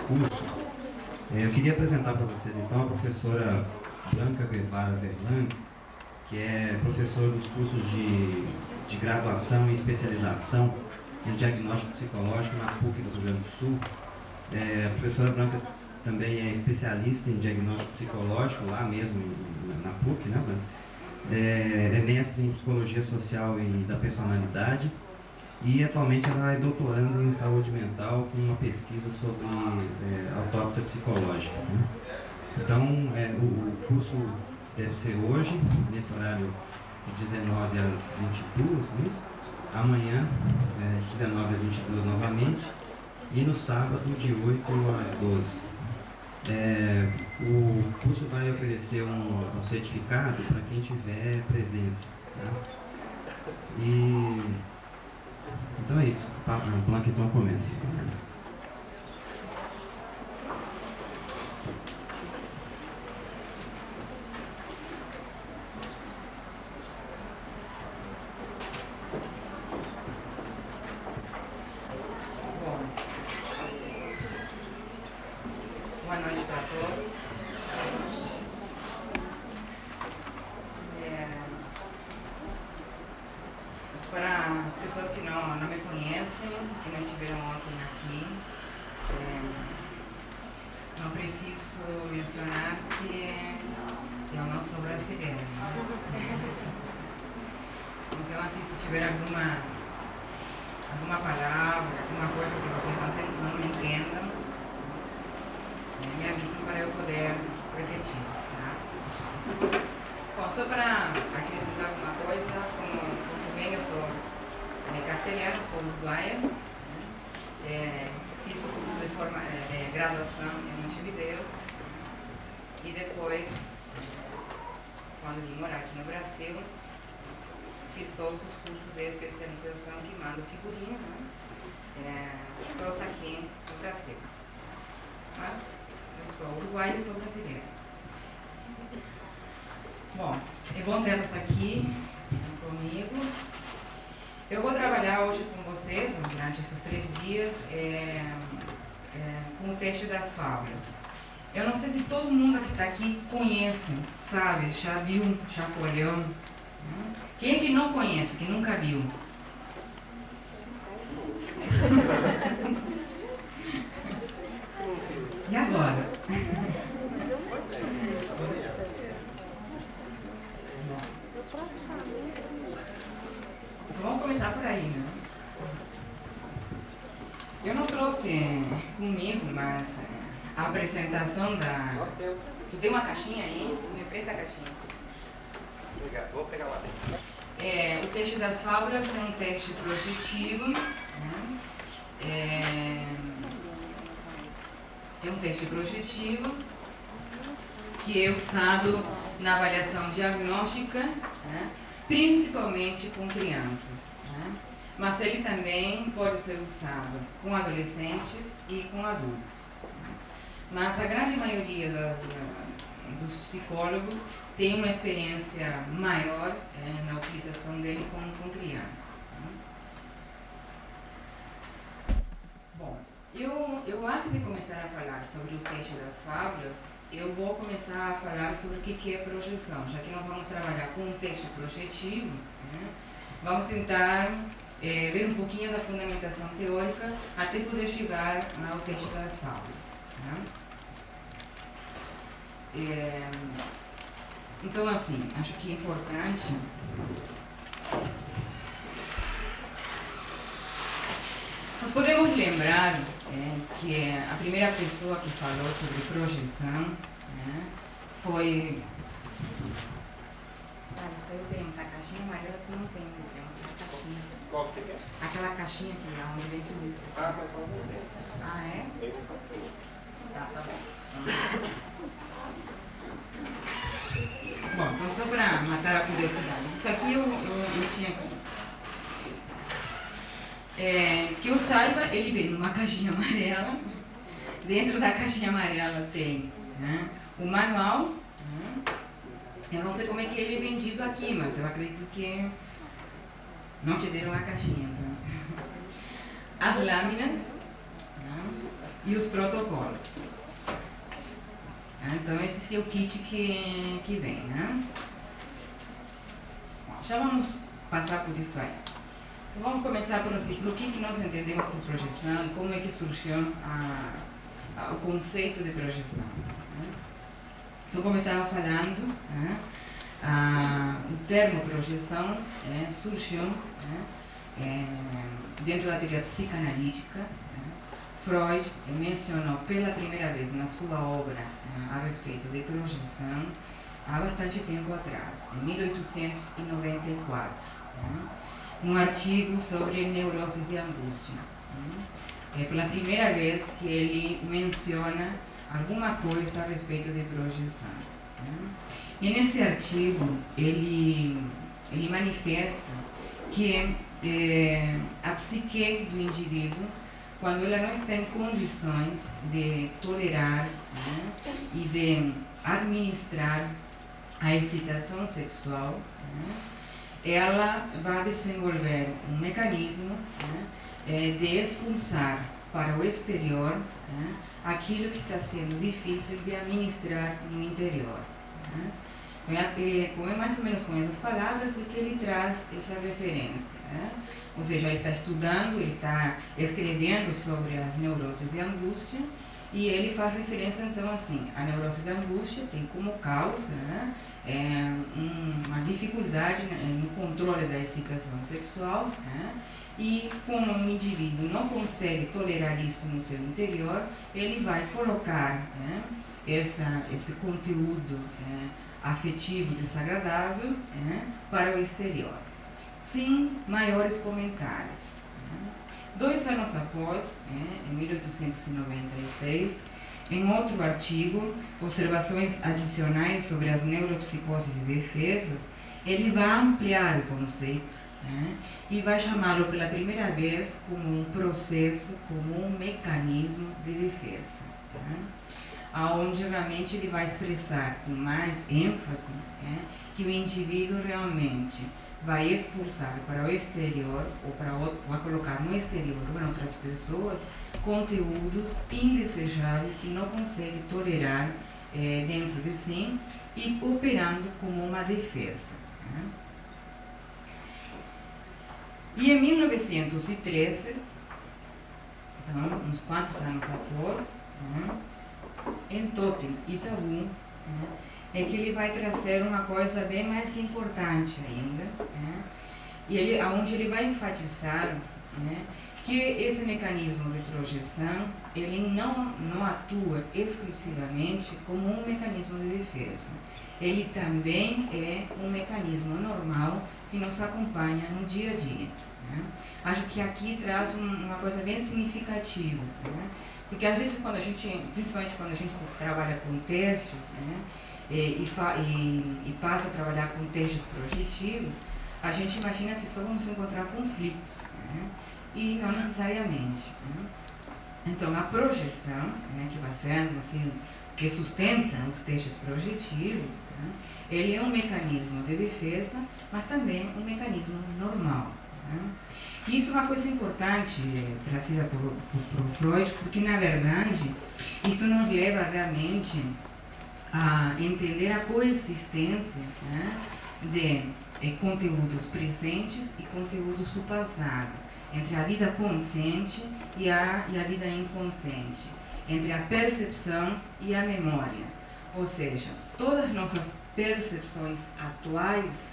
curso. Eu queria apresentar para vocês então a professora Blanca Guevara Verlan, que é professora dos cursos de graduação e especialização em diagnóstico psicológico na PUC do Rio Grande do Sul. A professora Blanca também é especialista em diagnóstico psicológico, lá mesmo na PUC, né, Blanca? É mestre em psicologia social e da personalidade, e atualmente ela é doutoranda em saúde mental com uma pesquisa sobre autópsia psicológica, né? Então, o curso deve ser hoje, nesse horário de 19 às 22, isso? Amanhã, de 19 às 22 novamente, e no sábado, de 8 às 12. O curso vai oferecer um certificado para quem tiver presença, tá? Então é isso, o Plankton começa. Boa noite para todos. Para as pessoas que não me conhecem, que não estiveram ontem aqui, não preciso mencionar que eu não sou brasileira, né? Então, assim, se tiver alguma palavra, alguma coisa que vocês não entendam, me avisem para eu poder repetir, tá? Bom, só para acrescentar alguma coisa, como vocês veem, eu sou castelhano, sou uruguaia, né? Fiz o curso de graduação em Montevideo e depois, quando vim morar aqui no Brasil, fiz todos os cursos de especialização que mandam figurinha, né? Todos aqui no Brasil. Mas eu sou uruguaia e sou brasileira. Bom, é bom tê-los aqui comigo. Eu vou trabalhar hoje com vocês, durante esses 3 dias, com o texto das fábulas. Eu não sei se todo mundo que está aqui conhece, sabe, já viu, já folheou. Quem é que não conhece, que nunca viu? E agora? Então vamos começar por aí, né? Eu não trouxe comigo, mas a apresentação da... Tu tem uma caixinha aí? Me presta a caixinha. Vou pegar lá dentro. O texto das fábulas é um texto projetivo, né? É um texto projetivo que é usado na avaliação diagnóstica, né? Principalmente com crianças, né? Mas ele também pode ser usado com adolescentes e com adultos, né? Mas a grande maioria dos psicólogos tem uma experiência maior na utilização dele com crianças, né? Bom, eu antes de começar a falar sobre o texto das fábulas, eu vou começar a falar sobre o que é projeção, já que nós vamos trabalhar com um texto projetivo, né? Vamos tentar ver um pouquinho da fundamentação teórica até poder chegar ao texto das fábulas, né? Então, assim, acho que é importante nós podemos lembrar que a primeira pessoa que falou sobre projeção, né, foi... Isso eu tenho essa caixinha, mas ela não tem uma caixinha. Qual que você quer? Aquela caixinha que é onde vem tudo isso. Ah, mas só vou ver. Ah, é? Tá bom. Bom, então só para matar a curiosidade. Isso aqui eu tinha aqui. Que eu saiba, ele vem numa caixinha amarela. Dentro da caixinha amarela tem, né, o manual, né? Eu não sei como é que ele é vendido aqui, mas eu acredito que não te deram a caixinha. Então. As lâminas, né? e os protocolos. Então, esse é o kit que vem. Né? Bom, já vamos passar por isso aí. Então, vamos começar por o que nós entendemos por projeção e como é que surgiu o conceito de projeção. Né? Então, como eu estava falando, né, o termo projeção surgiu dentro da teoria psicanalítica. Freud mencionou pela primeira vez na sua obra a respeito de projeção há bastante tempo atrás, em 1894, num artigo sobre neuroses de angústia. É pela primeira vez que ele menciona alguma coisa a respeito de projeção. E nesse artigo ele manifesta que a psique do indivíduo, quando ela não está em condições de tolerar e de administrar a excitação sexual, ela vai desenvolver um mecanismo de expulsar para o exterior aquilo que está sendo difícil de administrar no interior. É mais ou menos com essas palavras que ele traz essa referência. Ou seja, ele está estudando, ele está escrevendo sobre as neuroses de angústia e ele faz referência então assim, a neurose de angústia tem como causa uma dificuldade no controle da excitação sexual e como o indivíduo não consegue tolerar isto no seu interior, ele vai colocar esse conteúdo afetivo desagradável para o exterior, sem maiores comentários. 2 anos após, em 1896, em outro artigo, Observações Adicionais sobre as Neuropsicoses de Defesas, ele vai ampliar o conceito e vai chamá-lo pela primeira vez como um processo, como um mecanismo de defesa. Onde realmente ele vai expressar com mais ênfase que o indivíduo realmente vai expulsar para o exterior ou vai colocar no exterior ou em outras pessoas conteúdos indesejáveis que não consegue tolerar dentro de si e operando como uma defesa. E em 1913, então, uns quantos anos após, em Totem e Tabu, é que ele vai trazer uma coisa bem mais importante ainda, e onde ele vai enfatizar que esse mecanismo de projeção ele não atua exclusivamente como um mecanismo de defesa. Ele também é um mecanismo normal que nos acompanha no dia a dia. Acho que aqui traz uma coisa bem significativa, porque às vezes principalmente quando a gente trabalha com testes e passa a trabalhar com testes projetivos, a gente imagina que só vamos encontrar conflitos, e não necessariamente. Então a projeção, que vai sendo assim, que sustenta os testes projetivos, ele é um mecanismo de defesa, mas também um mecanismo normal. E isso é uma coisa importante trazida por Freud, porque na verdade isto nos leva realmente a entender a coexistência de conteúdos presentes e conteúdos do passado, entre a vida consciente e a vida inconsciente, entre a percepção e a memória. Ou seja, todas as nossas percepções atuais,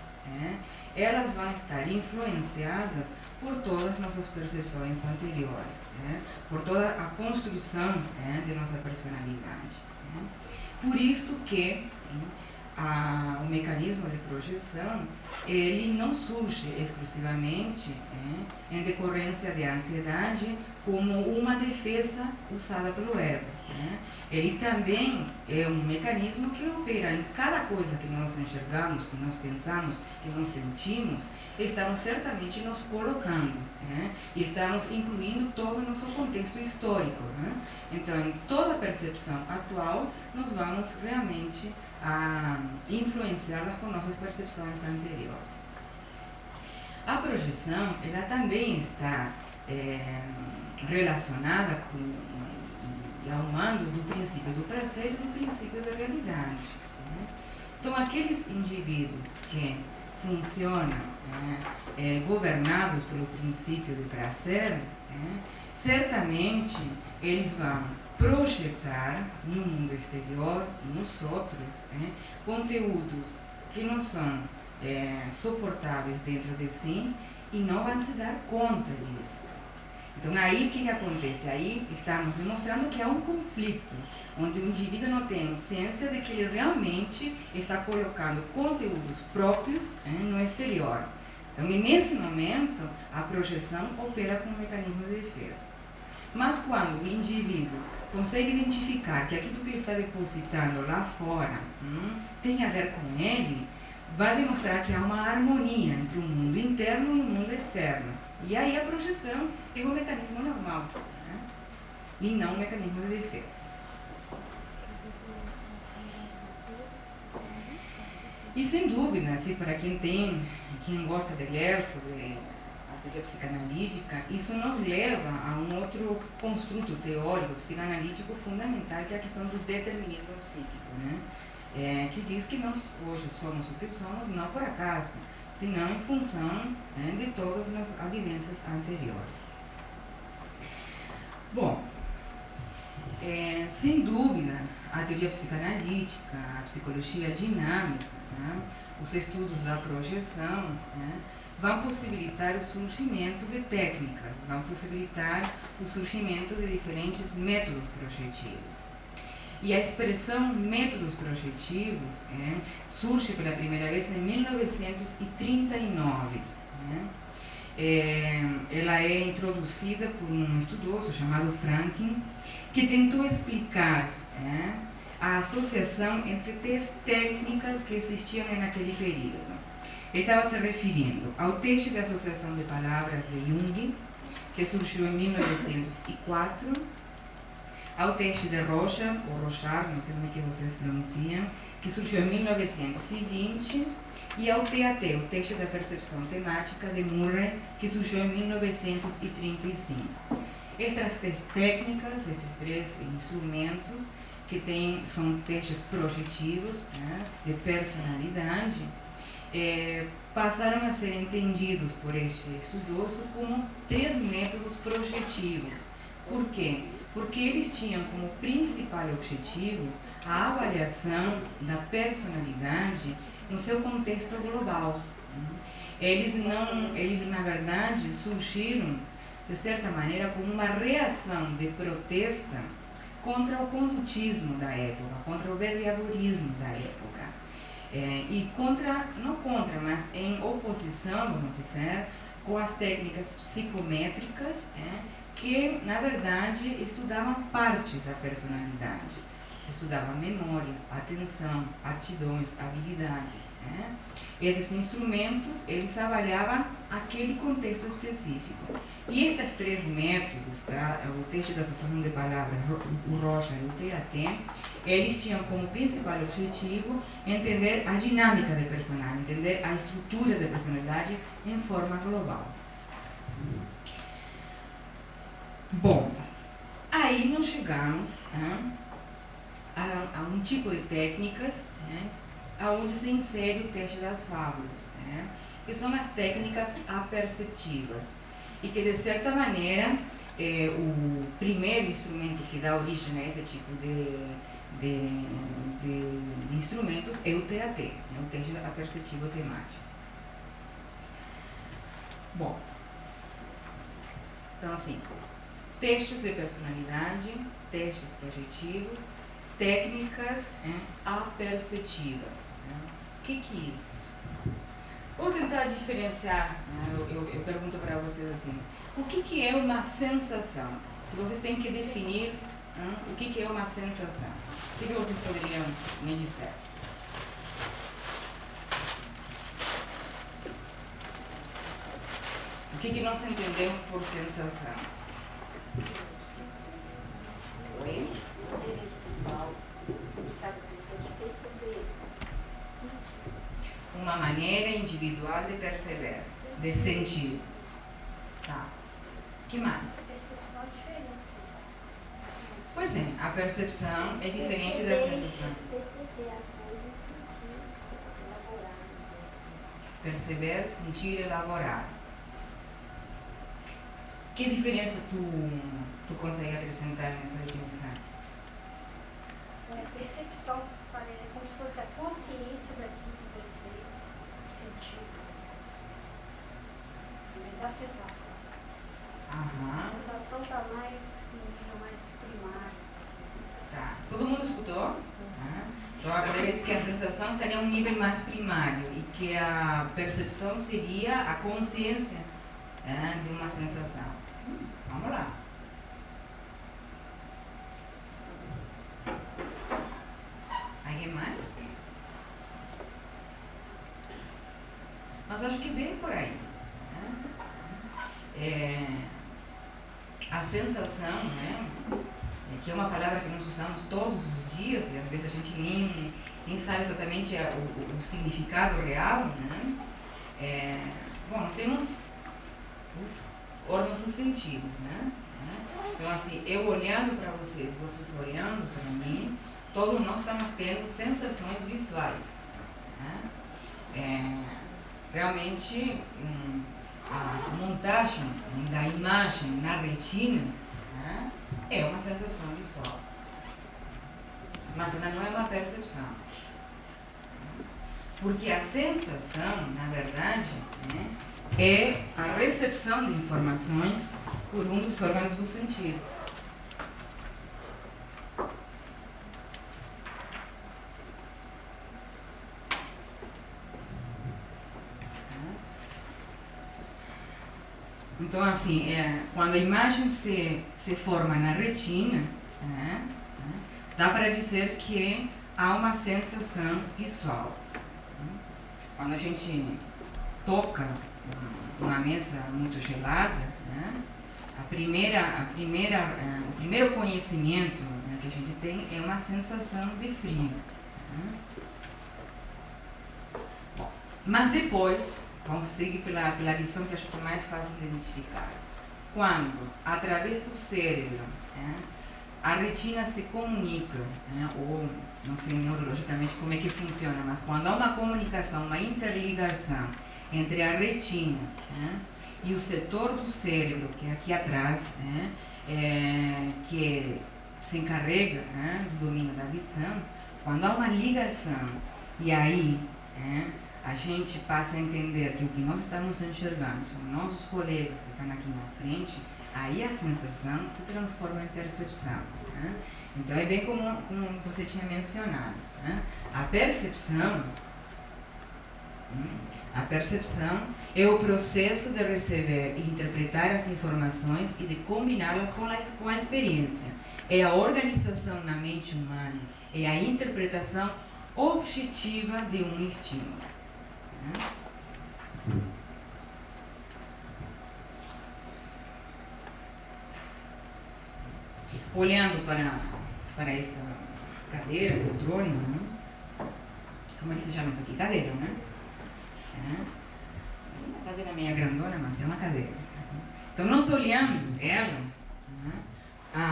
elas vão estar influenciadas por todas as nossas percepções anteriores, por toda a construção de nossa personalidade. Por isto que o mecanismo de projeção ele não surge exclusivamente em decorrência de ansiedade como uma defesa usada pelo ego. Ele também é um mecanismo que opera em cada coisa que nós enxergamos, que nós pensamos, que nós sentimos, estamos certamente nos colocando, e estamos incluindo todo o nosso contexto histórico. Então, em toda percepção atual, nós vamos realmente influenciá-las com nossas percepções anteriores. A projeção, ela também está relacionada e ao mando do princípio do prazer e do princípio da realidade. Né? Então, aqueles indivíduos que funcionam governados pelo princípio do prazer, certamente eles vão projetar no mundo exterior, nos outros, conteúdos que não são suportáveis dentro de si e não vão se dar conta disso. Então, aí o que acontece? Aí estamos demonstrando que há um conflito, onde o indivíduo não tem ciência de que ele realmente está colocando conteúdos próprios no exterior. Então, e nesse momento, a projeção opera como um mecanismo de defesa. Mas quando o indivíduo consegue identificar que aquilo que ele está depositando lá fora tem a ver com ele, vai demonstrar que há uma harmonia entre o mundo interno e o mundo externo. E aí a projeção é um mecanismo normal, e não um mecanismo de defesa. E sem dúvida, assim, para quem gosta de ler sobre a teoria psicanalítica, isso nos leva a um outro construto teórico psicanalítico fundamental, que é a questão do determinismo psíquico, que diz que nós hoje somos o que somos não por acaso, senão em função de todas as vivências anteriores. Bom, sem dúvida, a teoria psicanalítica, a psicologia dinâmica, os estudos da projeção, vão possibilitar o surgimento de técnicas, vão possibilitar o surgimento de diferentes métodos projetivos. E a expressão métodos projetivos surge pela primeira vez em 1939. Ela é introduzida por um estudioso chamado Franklin, que tentou explicar a associação entre três técnicas que existiam naquele período. Ele estava se referindo ao teste de associação de palavras de Jung, que surgiu em 1904, ao teste de Rocha, ou Rochard, não sei como é que vocês pronunciam, que surgiu em 1920, e ao TAT, o teste da percepção temática de Murray, que surgiu em 1935. Estas três técnicas, estes três instrumentos, que são testes projetivos, de personalidade, passaram a ser entendidos por este estudioso como três métodos projetivos. Por quê? Porque eles tinham como principal objetivo a avaliação da personalidade no seu contexto global. Eles, na verdade, surgiram, de certa maneira, como uma reação de protesta contra o condutismo da época, contra o behaviorismo da época. Mas em oposição, vamos dizer, com as técnicas psicométricas, que, na verdade, estudavam partes da personalidade. Se estudava memória, atenção, aptidões, habilidades. Esses instrumentos, eles avaliavam aquele contexto específico. E estes três métodos, o teste da associação de palavras, o Rocha e o TAT, eles tinham como principal objetivo entender a dinâmica da personalidade, entender a estrutura da personalidade em forma global. Bom, aí nós chegamos a um tipo de técnicas onde se insere o teste das fábulas, que são as técnicas aperceptivas, e que, de certa maneira, o primeiro instrumento que dá origem a esse tipo de instrumentos é o TAT, o teste aperceptivo temático. Bom, então assim, testes de personalidade, testes projetivos, técnicas aperceptivas. O que é isso? Vou tentar diferenciar, eu pergunto para vocês assim, o que é uma sensação? Se vocês têm que definir o que é uma sensação, o que vocês poderiam me dizer? O que nós entendemos por sensação? Oi? Uma maneira individual de perceber, de sentir. Tá. Que mais? Percepção diferente. Pois assim, a percepção é diferente da sensação. Perceber, sentir, elaborar. Que diferença tu consegue acrescentar nessa definição? Percepção é como se fosse a consciência daquilo que você sentiu. Da sensação. Aham. A sensação está mais no nível mais primário. Tá. Todo mundo escutou? Então agora parece que a sensação estaria em um nível mais primário e que a percepção seria a consciência de uma sensação. Vamos lá. Alguém mais? Mas acho que bem por aí. A sensação, que é uma palavra que nós usamos todos os dias, e às vezes a gente nem sabe exatamente o significado real. Bom, nós temos os órgãos dos sentidos. Então, assim, eu olhando para vocês, vocês olhando para mim, todos nós estamos tendo sensações visuais. Realmente, a montagem da imagem na retina é uma sensação visual, mas ela não é uma percepção, porque a sensação, na verdade, é a recepção de informações por um dos órgãos dos sentidos. Então, assim, quando a imagem se forma na retina, dá para dizer que há uma sensação visual. Quando a gente toca uma mesa muito gelada, o primeiro conhecimento que a gente tem é uma sensação de frio. Mas depois, vamos seguir pela visão que acho que é mais fácil de identificar. Quando, através do cérebro, a retina se comunica, ou não sei neurologicamente como é que funciona, mas quando há uma comunicação, uma interligação entre a retina e o setor do cérebro, que é aqui atrás, que se encarrega do domínio da visão, quando há uma ligação, e aí a gente passa a entender que o que nós estamos enxergando são nossos colegas que estão aqui na frente, aí a sensação se transforma em percepção. Então é bem como você tinha mencionado. A percepção é o processo de receber e interpretar as informações e de combiná-las com a experiência. É a organização na mente humana, é a interpretação objetiva de um estímulo. Olhando para esta cadeira, poltrona, como é que se chama isso aqui? Cadeira, né? Uma cadeira meio grandona, mas é uma cadeira. Então, nós olhando ela,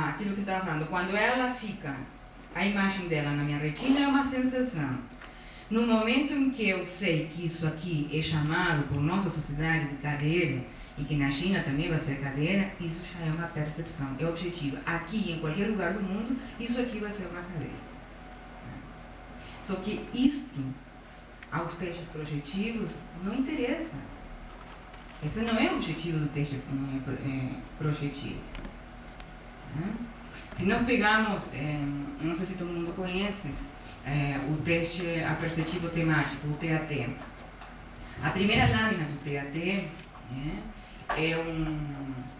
aquilo que eu estava falando, quando ela fica, a imagem dela na minha retina é uma sensação. No momento em que eu sei que isso aqui é chamado por nossa sociedade de cadeira, e que na China também vai ser cadeira, isso já é uma percepção, é objetivo. Aqui, em qualquer lugar do mundo, isso aqui vai ser uma cadeira. Só que isto, aos testes projetivos, não interessa. Esse não é o objetivo do teste projetivo. Se nós pegarmos, não sei se todo mundo conhece, o teste aperceptivo temático, o TAT. A primeira lâmina do TAT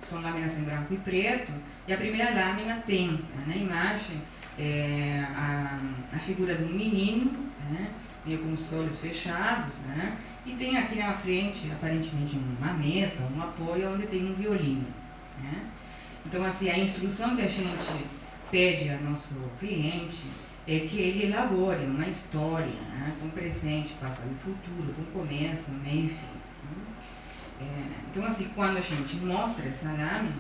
são lâminas em branco e preto, e a primeira lâmina tem na imagem a figura de um menino, meio com os olhos fechados, e tem aqui na frente, aparentemente, uma mesa, um apoio onde tem um violino. Então, assim, a instrução que a gente pede ao nosso cliente é que ele elabore uma história, com presente, passado e futuro, com começo, meio e fim. Então, assim, quando a gente mostra essa lâmina,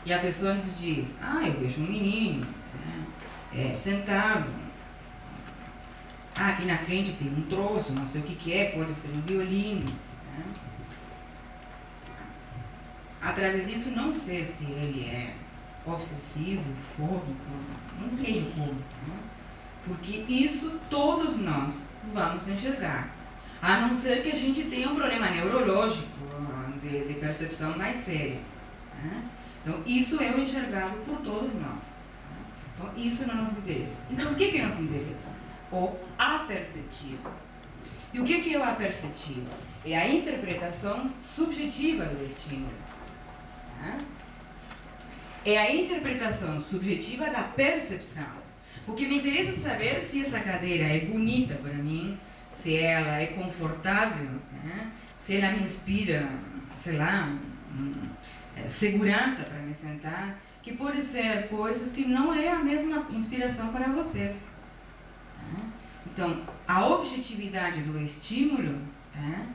e a pessoa nos diz, eu vejo um menino sentado, aqui na frente tem um troço, não sei o que é, pode ser um violino. Né? Através disso, não sei se ele é obsessivo, fóbico, não tenho como. Né? Porque isso todos nós vamos enxergar. A não ser que a gente tenha um problema neurológico de percepção mais séria. Né? Então, isso é enxergado por todos nós. Né? Então, isso não nos interessa. Então, o que nos interessa? O aperceptivo. E o que é o aperceptivo? É a interpretação subjetiva do estímulo. Né? É a interpretação subjetiva da percepção. O que me interessa saber se essa cadeira é bonita para mim, se ela é confortável, né? Se ela me inspira, sei lá, segurança para me sentar, que pode ser coisas que não é a mesma inspiração para vocês. Né? Então, a objetividade do estímulo, né,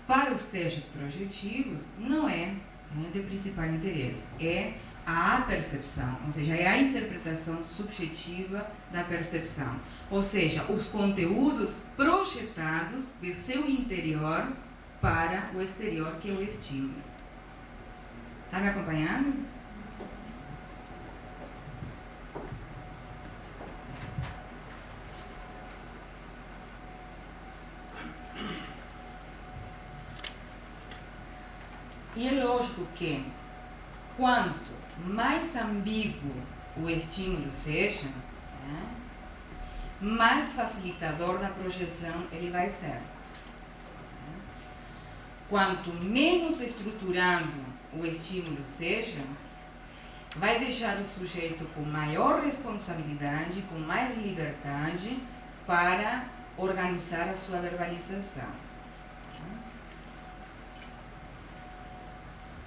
para os testes projetivos não é de principal interesse, é a percepção, ou seja, é a interpretação subjetiva da percepção, ou seja, os conteúdos projetados de seu interior para o exterior, que é o estímulo. Está me acompanhando? E é lógico que, quanto mais ambíguo o estímulo seja, né, mais facilitador da projeção ele vai ser. Quanto menos estruturado o estímulo seja, vai deixar o sujeito com maior responsabilidade, com mais liberdade para organizar a sua verbalização.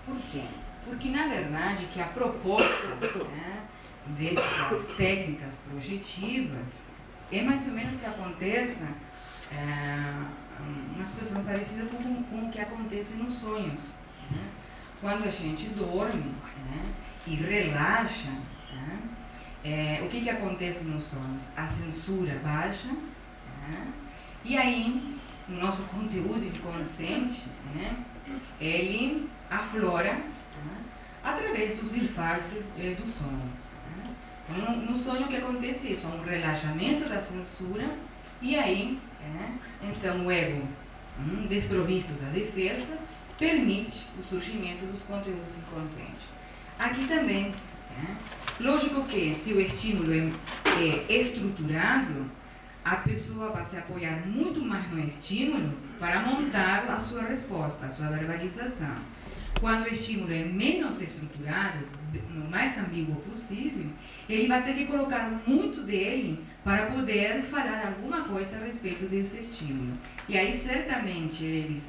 Por quê? Porque, na verdade, que a proposta, né, dessas técnicas projetivas é mais ou menos que aconteça uma situação parecida com o que acontece nos sonhos. Né? Quando a gente dorme, né, e relaxa, né, o que acontece nos sonhos? A censura baixa, né, e aí o nosso conteúdo inconsciente, né, ele aflora, né, através dos disfarces do sonho. Né? No sonho o que acontece é isso, um relaxamento da censura, e aí, então o ego, desprovisto da defesa, permite o surgimento dos conteúdos inconscientes. Aqui também, lógico que se o estímulo é estruturado, a pessoa vai se apoiar muito mais no estímulo para montar a sua resposta, a sua verbalização. Quando o estímulo é menos estruturado, o mais ambíguo possível, ele vai ter que colocar muito dele para poder falar alguma coisa a respeito desse estímulo. E aí, certamente, ele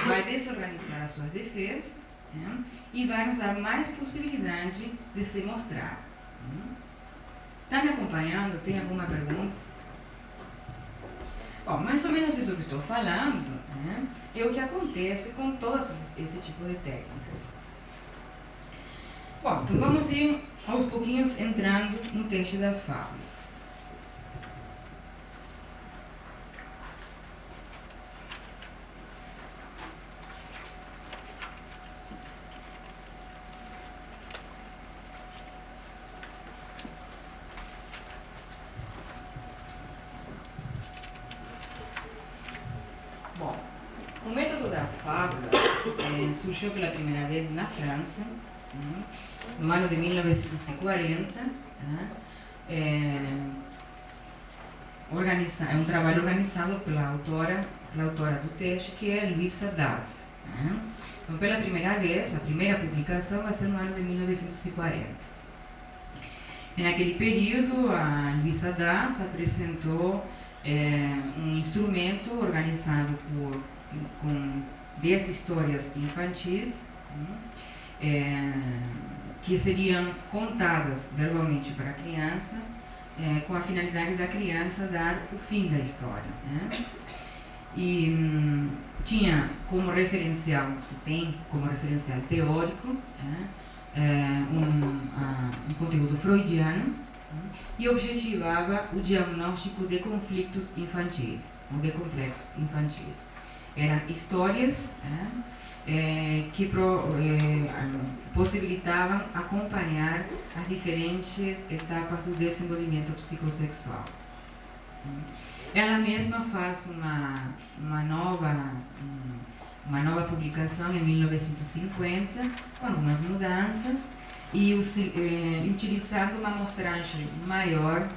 vai desorganizar as suas defesas, né, e vai nos dar mais possibilidade de se mostrar. Está me acompanhando? Tem alguma pergunta? Bom, mais ou menos isso que estou falando, né, é o que acontece com todo esse tipo de técnicas. Bom, então vamos ir aos pouquinhos entrando no texto das fábulas. O método das fábulas surgiu pela primeira vez na França, no ano de 1940. É um trabalho organizado pela autora do texto, que é Luisa Das. Então, pela primeira vez, a primeira publicação vai ser no ano de 1940. Naquele período, a Luisa Das apresentou um instrumento organizado com 10 histórias infantis, que seriam contadas verbalmente para a criança, com a finalidade da criança dar o fim da história. E tinha como referencial, tem como referencial teórico, um conteúdo freudiano e objetivava o diagnóstico de conflitos infantis, ou de complexos infantis. Eram histórias que possibilitavam acompanhar as diferentes etapas do desenvolvimento psicossexual. Ela mesma faz uma nova publicação em 1950, com algumas mudanças, e utilizando uma amostragem maior,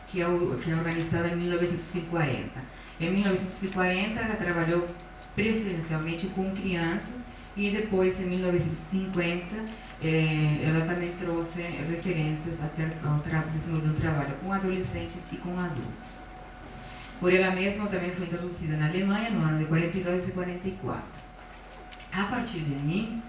que é organizada em 1940. Em 1940, ela trabalhou preferencialmente com crianças, e depois, em 1950, ela também trouxe referências ao desenvolver um trabalho com adolescentes e com adultos. Por ela mesma, também foi introduzida na Alemanha no ano de 42 e 44. A partir daí,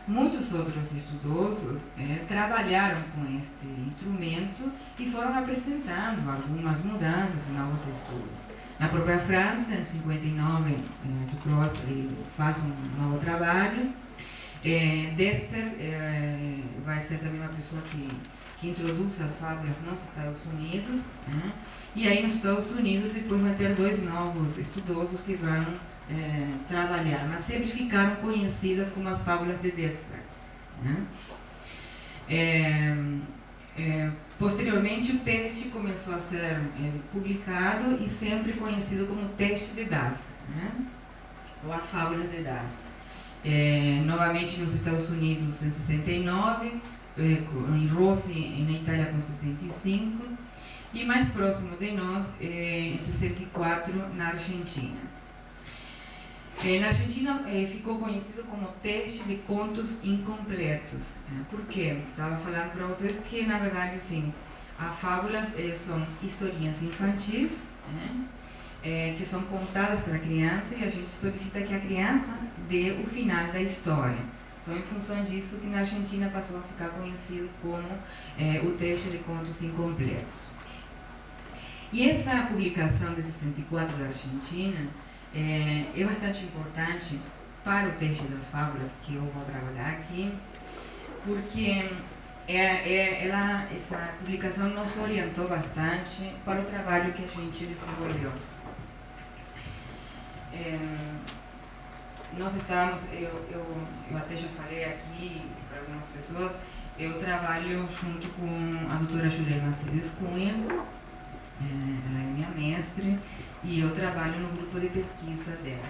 muitos outros estudiosos trabalharam com este instrumento e foram apresentando algumas mudanças em novos estudos. Na própria França, em 59, Duclos faz um novo trabalho. Desper vai ser também uma pessoa que introduz as fábulas nos Estados Unidos. E aí nos Estados Unidos depois vai ter dois novos estudiosos que vão trabalhar, mas sempre ficaram conhecidas como as fábulas de Desper. Posteriormente, o texto começou a ser publicado e sempre conhecido como texto de Das, ou as fábulas de Das. Novamente nos Estados Unidos em 69, em Rossi na Itália com 65, e mais próximo de nós, em 64, na Argentina. Na Argentina ficou conhecido como texto de contos incompletos. Por quê? Estava falando para vocês que, na verdade, sim, as fábulas são historinhas infantis, que são contadas para a criança, e a gente solicita que a criança dê o final da história. Então, em função disso, que na Argentina passou a ficar conhecido como o texto de contos incompletos. E essa publicação de 64 da Argentina é bastante importante para o texto das fábulas que eu vou trabalhar aqui, porque essa publicação nos orientou bastante para o trabalho que a gente desenvolveu. Nós estávamos, eu até já falei aqui para algumas pessoas, eu trabalho junto com a doutora Juliana Mercedes Cunha, ela é minha mestre, e eu trabalho no grupo de pesquisa dela.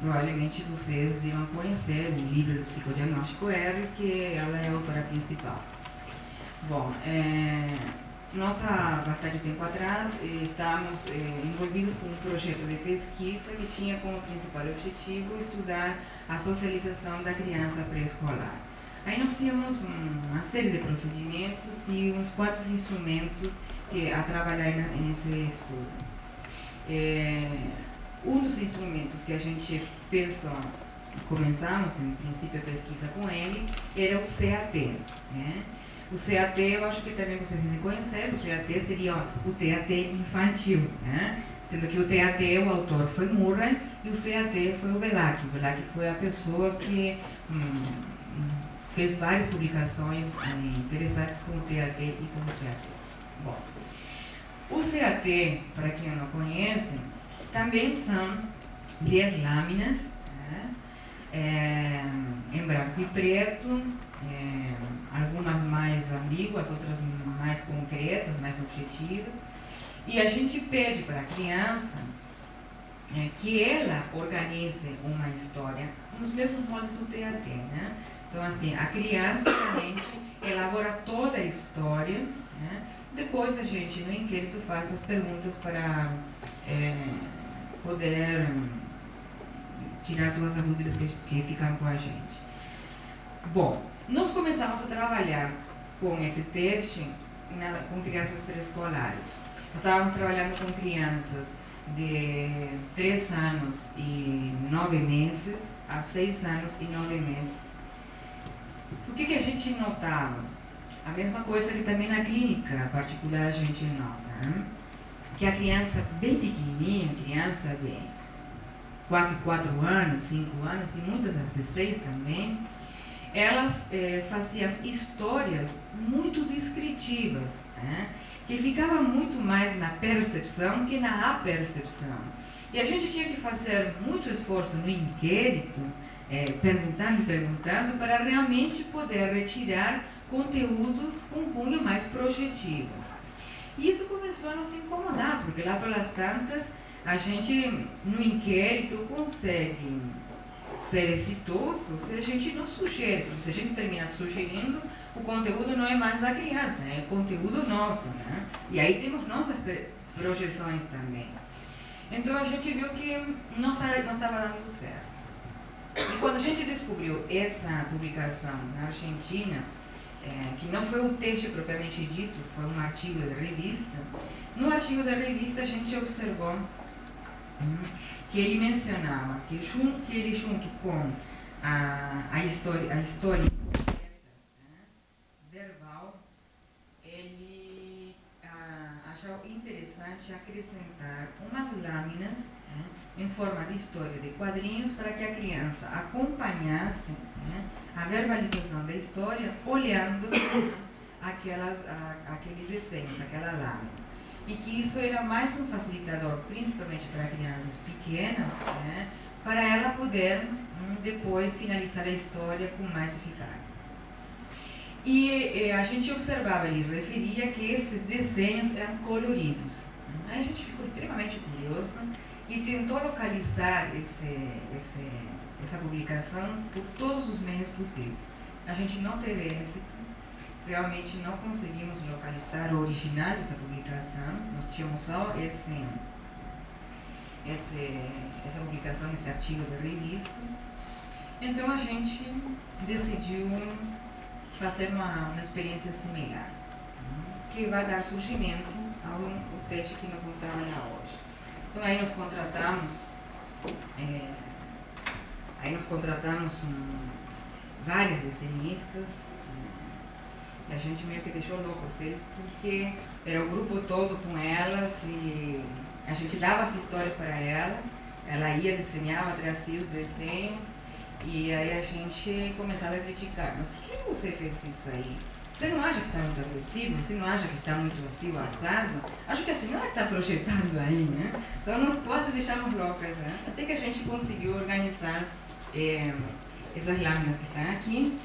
Provavelmente vocês devam conhecer o livro do Psicodiagnóstico R, que ela é a autora principal. Bom, nós há bastante tempo atrás estávamos envolvidos com um projeto de pesquisa que tinha como principal objetivo estudar a socialização da criança pré-escolar. Aí nós tínhamos uma série de procedimentos e uns quantos instrumentos a trabalhar nesse estudo. Um dos instrumentos que a gente pensou, começamos em princípio a pesquisa com ele, era o CAT. O CAT, eu acho que também vocês devem conhecer, o CAT seria o TAT infantil, sendo que o TAT, o autor foi Murray, e o CAT foi o Velac. O Velac foi a pessoa que fez várias publicações interessantes com o TAT e com o CAT. Bom, o CAT, para quem não conhece, também são 10 lâminas, em branco e preto, algumas mais ambíguas, outras mais concretas, mais objetivas. E a gente pede para a criança que ela organize uma história nos mesmos moldes do TAT. Então, assim, a criança realmente elabora toda a história. Depois a gente, no inquérito, faz as perguntas para poder tirar todas as dúvidas que ficaram com a gente. Bom, nós começamos a trabalhar com esse teste com crianças pré-escolares. Nós estávamos trabalhando com crianças de 3 anos e 9 meses a 6 anos e 9 meses. O que a gente notava? A mesma coisa que também na clínica particular a gente nota, que a criança bem pequenininha, criança de quase 4 anos, 5 anos, e muitas das de 6 também, elas faziam histórias muito descritivas, né, que ficavam muito mais na percepção que na apercepção. E a gente tinha que fazer muito esforço no inquérito, perguntando e perguntando, para realmente poder retirar conteúdos com cunho mais projetivo. E isso começou a nos incomodar, porque lá pelas tantas, a gente, no inquérito, consegue ser exitoso se a gente não sugere. Se a gente termina sugerindo, o conteúdo não é mais da criança, é conteúdo nosso, né? E aí temos nossas projeções também. Então a gente viu que não estava dando certo. E quando a gente descobriu essa publicação na Argentina, que não foi um texto propriamente dito, foi um artigo da revista, no artigo da revista a gente observou que ele mencionava que ele junto com a história verbal, ele achou interessante acrescentar umas lâminas em forma de história de quadrinhos para que a criança acompanhasse a verbalização da história olhando aqueles desenhos, aquela lâmina. E que isso era mais um facilitador, principalmente para crianças pequenas, para ela poder depois finalizar a história com mais eficácia. E a gente observava, ele referia que esses desenhos eram coloridos. Aí a gente ficou extremamente curioso e tentou localizar essa publicação por todos os meios possíveis. A gente não teve êxito, realmente não conseguimos localizar o original dessa publicação, nós tínhamos só essa publicação, esse artigo da revista. Então a gente decidiu fazer uma experiência similar, que vai dar surgimento ao texto que nós vamos trabalhar hoje. Então aí nós contratamos vários desenhistas, e a gente meio que deixou loucos eles, porque era o grupo todo com elas e a gente dava essa história para ela ia, desenhava, trazia os desenhos, e aí a gente começava a criticar. Mas por que você fez isso aí? Você não acha que está muito agressivo? Você não acha que está muito assim, o assado? Acho que a senhora está projetando aí, né? Então nós quase deixamos loucas, né? Até que a gente conseguiu organizar essas lâminas que estão aqui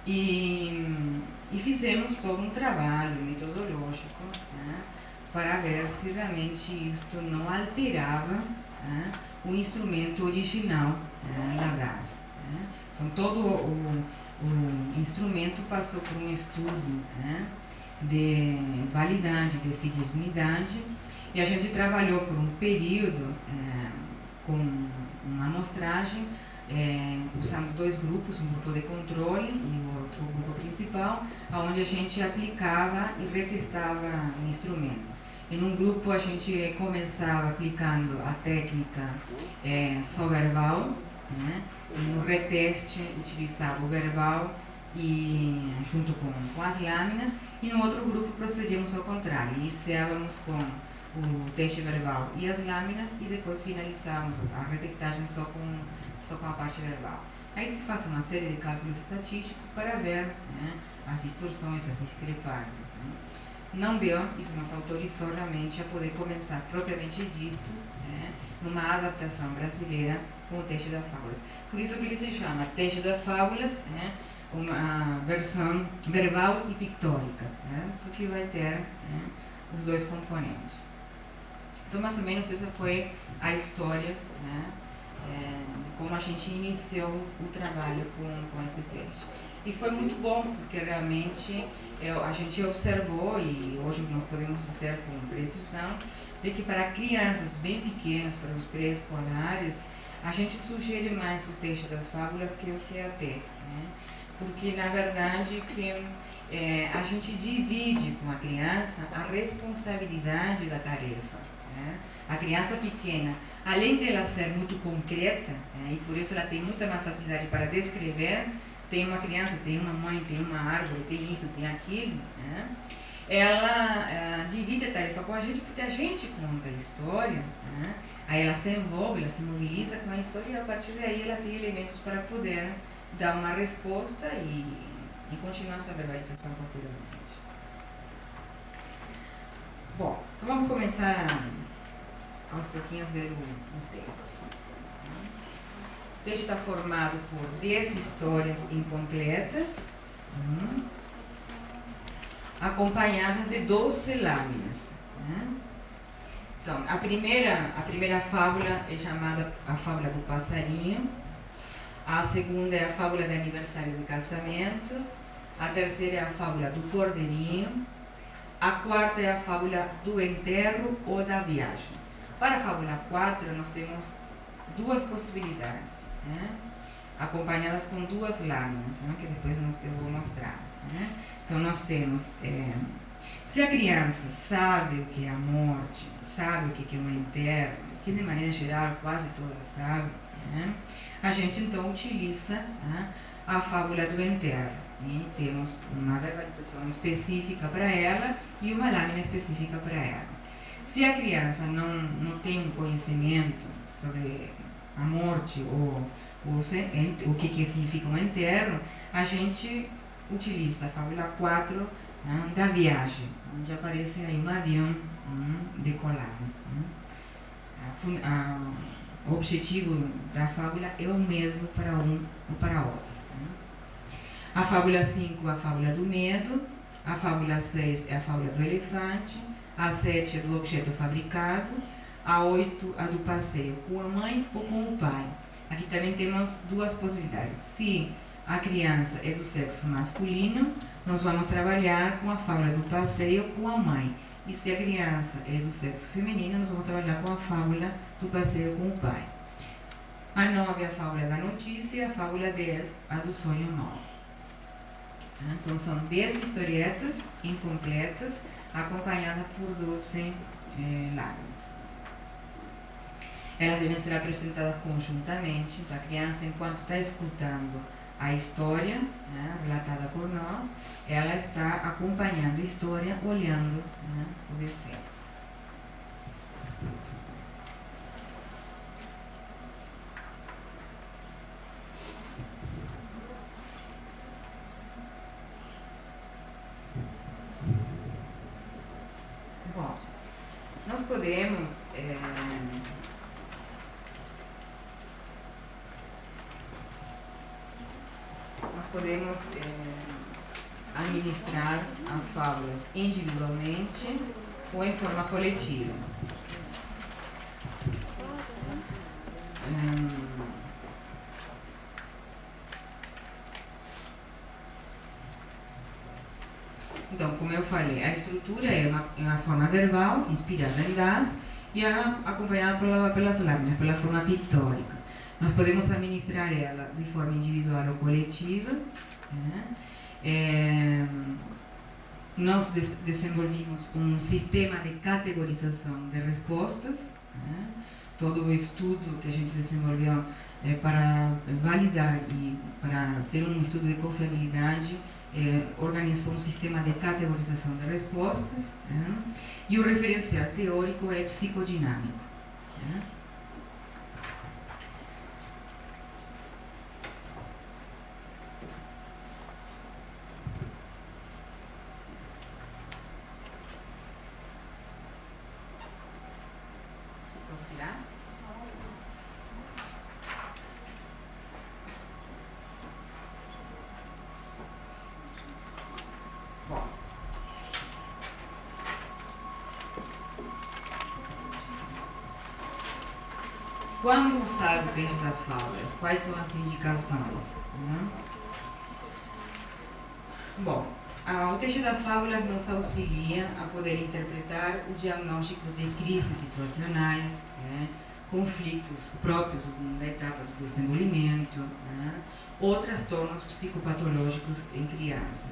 e fizemos todo um trabalho metodológico, né, para ver se realmente isto não alterava o instrumento original da Brás. Então todo o instrumento passou por um estudo de validade, de fidelidade, e a gente trabalhou por um período com uma amostragem, usando dois grupos, um grupo de controle e o outro grupo principal, onde a gente aplicava e retestava o instrumento. Em um grupo a gente começava aplicando a técnica só verbal, e no reteste utilizava o verbal e junto com as lâminas, e no outro grupo procedíamos ao contrário, iniciávamos com o teste verbal e as lâminas e depois finalizávamos a retestagem só com a parte verbal. Aí se faz uma série de cálculos estatísticos para ver as distorções, as discrepâncias. Não deu, isso nos autorizou realmente a poder começar propriamente dito numa adaptação brasileira com o Texto das Fábulas. Por isso que ele se chama Texto das Fábulas, uma versão verbal e pictórica, porque vai ter os dois componentes. Então, mais ou menos, essa foi a história, como a gente iniciou o trabalho com esse texto. E foi muito bom, porque realmente a gente observou, e hoje nós podemos dizer com precisão, de que para crianças bem pequenas, para os pré-escolares, a gente sugere mais o Texto das Fábulas que o CAT, porque na verdade que a gente divide com a criança a responsabilidade da tarefa. A criança pequena, além de ela ser muito concreta, e por isso ela tem muita mais facilidade para descrever, tem uma criança, tem uma mãe, tem uma árvore, tem isso, tem aquilo, ela divide a tarefa com a gente, porque a gente conta a história, aí ela se envolve, ela se mobiliza com a história, e a partir daí ela tem elementos para poder dar uma resposta e continuar sua verbalização posteriormente. Bom, então vamos começar aos pouquinhos a ler o texto. O texto está formado por 10 histórias incompletas, acompanhadas de 12 lâminas. Então, a primeira fábula é chamada a fábula do passarinho, a segunda é a fábula de aniversário de casamento, a terceira é a fábula do cordeirinho, a quarta é a fábula do enterro ou da viagem. Para a fábula 4, nós temos duas possibilidades, acompanhadas com 2 lâminas, que depois eu vou mostrar. Então, nós temos, se a criança sabe o que é a morte, sabe o que é um enterro, que de maneira geral quase todas sabem, a gente então utiliza a fábula do enterro. E temos uma verbalização específica para ela e uma lâmina específica para ela. Se a criança não tem conhecimento sobre a morte ou o que significa um enterro, a gente utiliza a fábula 4 da viagem, onde aparece aí um avião decolado. O objetivo da fábula é o mesmo para um ou para outro. A fábula 5 é a fábula do medo, a fábula 6 é a fábula do elefante, a 7 é do objeto fabricado, a 8 a do passeio com a mãe ou com o pai. Aqui também temos 2 possibilidades. Se a criança é do sexo masculino, nós vamos trabalhar com a fábula do passeio com a mãe. E se a criança é do sexo feminino, nós vamos trabalhar com a fábula do passeio com o pai. A 9 é a fábula da notícia, e a fábula 10 a do sonho novo. Então são 10 historietas incompletas, acompanhadas por 12 lágrimas. Elas devem ser apresentadas conjuntamente. Então, a criança, enquanto está escutando a história relatada por nós, ela está acompanhando a história, olhando o desenho. Bom, nós podemos administrar as fábulas individualmente ou em forma coletiva. Então, como eu falei, a estrutura é uma forma verbal, inspirada em das, e acompanhada pelas lâminas, pela forma pictórica. Nós podemos administrar ela de forma individual ou coletiva. Nós desenvolvimos um sistema de categorização de respostas. Todo o estudo que a gente desenvolveu para validar e para ter um estudo de confiabilidade organizou um sistema de categorização de respostas. E o referencial teórico é psicodinâmico. Quando usar o texto das fábulas? Quais são as indicações? Bom, o texto das fábulas nos auxilia a poder interpretar o diagnóstico de crises situacionais, conflitos próprios da etapa do desenvolvimento, ou transtornos psicopatológicos em crianças.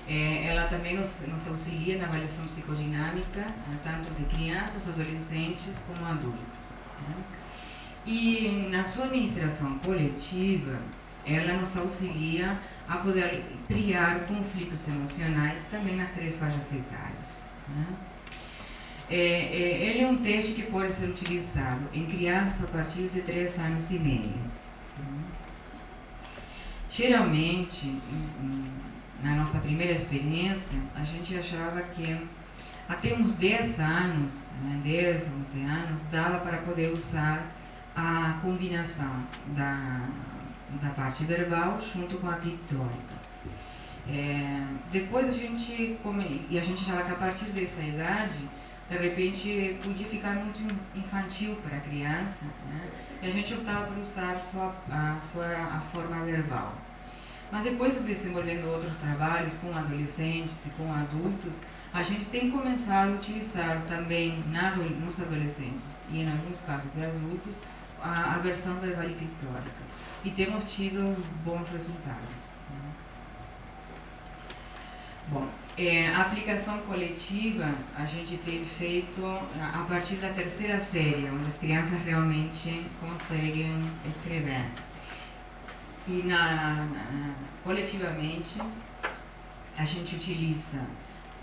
Ela também nos auxilia na avaliação psicodinâmica, tanto de crianças, adolescentes, como adultos. E na sua administração coletiva, ela nos auxilia a poder triar conflitos emocionais também nas 3 faixas etárias. Ele é um texto que pode ser utilizado em crianças a partir de 3 anos e meio. Geralmente, na nossa primeira experiência, a gente achava que até uns 10 anos, 10, 11 anos, dava para poder usar a combinação da parte verbal junto com a pictórica. Depois a gente já que a partir dessa idade, de repente podia ficar muito infantil para a criança, né? E a gente optava por usar só a forma verbal. Mas depois de desenvolvendo outros trabalhos com adolescentes e com adultos, a gente tem começado a utilizar também nos adolescentes e em alguns casos de adultos a versão verbal e pictórica. E temos tido bons resultados. Bom, a aplicação coletiva a gente tem feito a partir da terceira série, onde as crianças realmente conseguem escrever. E coletivamente a gente utiliza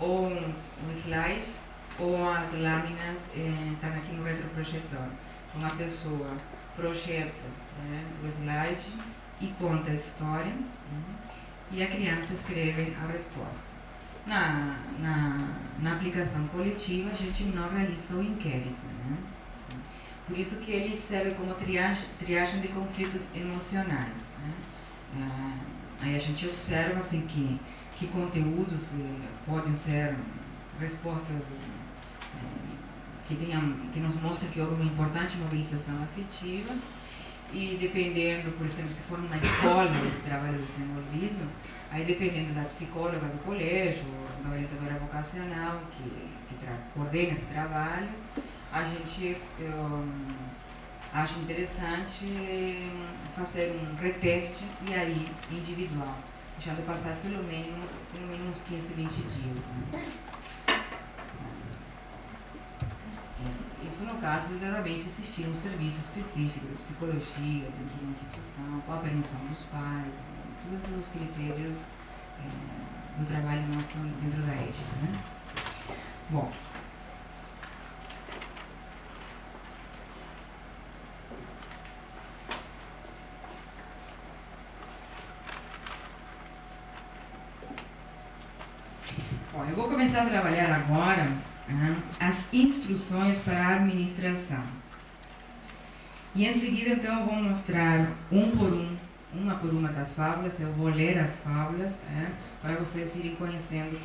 ou o slide ou as lâminas estão aqui no retroprojetor. Então a pessoa projeta o slide e conta a história, e a criança escreve a resposta. Na aplicação coletiva, a gente não realiza o inquérito, né? Por isso que ele serve como triagem de conflitos emocionais, né? Aí a gente observa assim, que conteúdos podem ser respostas que nos mostram que houve uma importante mobilização afetiva, e dependendo, por exemplo, se for numa escola esse trabalho desenvolvido, aí dependendo da psicóloga do colégio, da orientadora vocacional que coordena esse trabalho, a gente acha interessante fazer um reteste, e aí individual, deixando passar pelo menos 15, 20 dias. Né? Isso no caso de realmente existir um serviço específico de psicologia dentro da instituição, com a permissão dos pais, todos os critérios do trabalho nosso dentro da ética. Né? Bom, eu vou começar a trabalhar agora as instruções para a administração. E em seguida, então, eu vou mostrar uma por uma das fábulas. Eu vou ler as fábulas para vocês irem conhecendo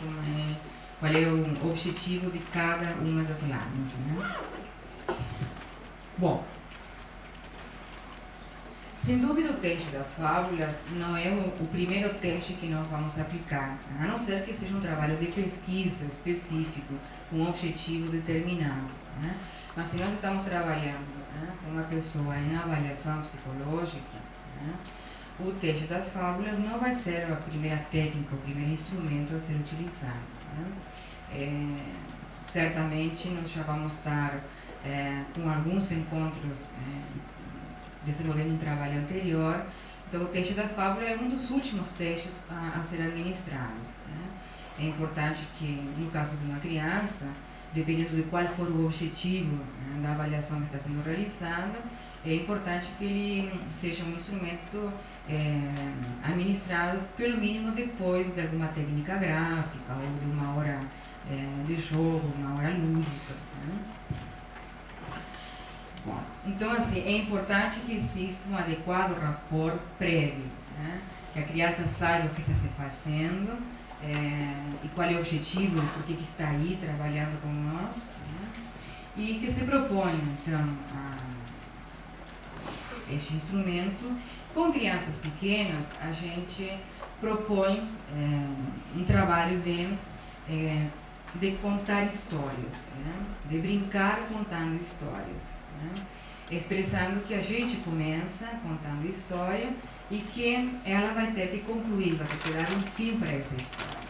qual é o objetivo de cada uma das láminas. Né? Bom, sem dúvida o teste das fábulas não é o primeiro teste que nós vamos aplicar, a não ser que seja um trabalho de pesquisa específico, com um objetivo determinado. Né? Mas se nós estamos trabalhando com uma pessoa em avaliação psicológica, o teste das fábulas não vai ser a primeira técnica, o primeiro instrumento a ser utilizado. Certamente nós já vamos estar com alguns encontros desenvolvendo um trabalho anterior. Então o teste da fábula é um dos últimos testes a ser administrados. É importante que, no caso de uma criança, dependendo de qual for o objetivo da avaliação que está sendo realizada, é importante que ele seja um instrumento administrado, pelo mínimo depois de alguma técnica gráfica ou de uma hora de jogo, uma hora lúdica. Bom, então, assim, é importante que exista um adequado rapport prévio, que a criança saiba o que está se fazendo e qual é o objetivo, por que está aí trabalhando com nós, e que se proponha, então, este instrumento. Com crianças pequenas, a gente propõe um trabalho de contar histórias, de brincar contando histórias, expressando que a gente começa contando história e que ela vai ter que concluir, vai ter que dar um fim para essa história.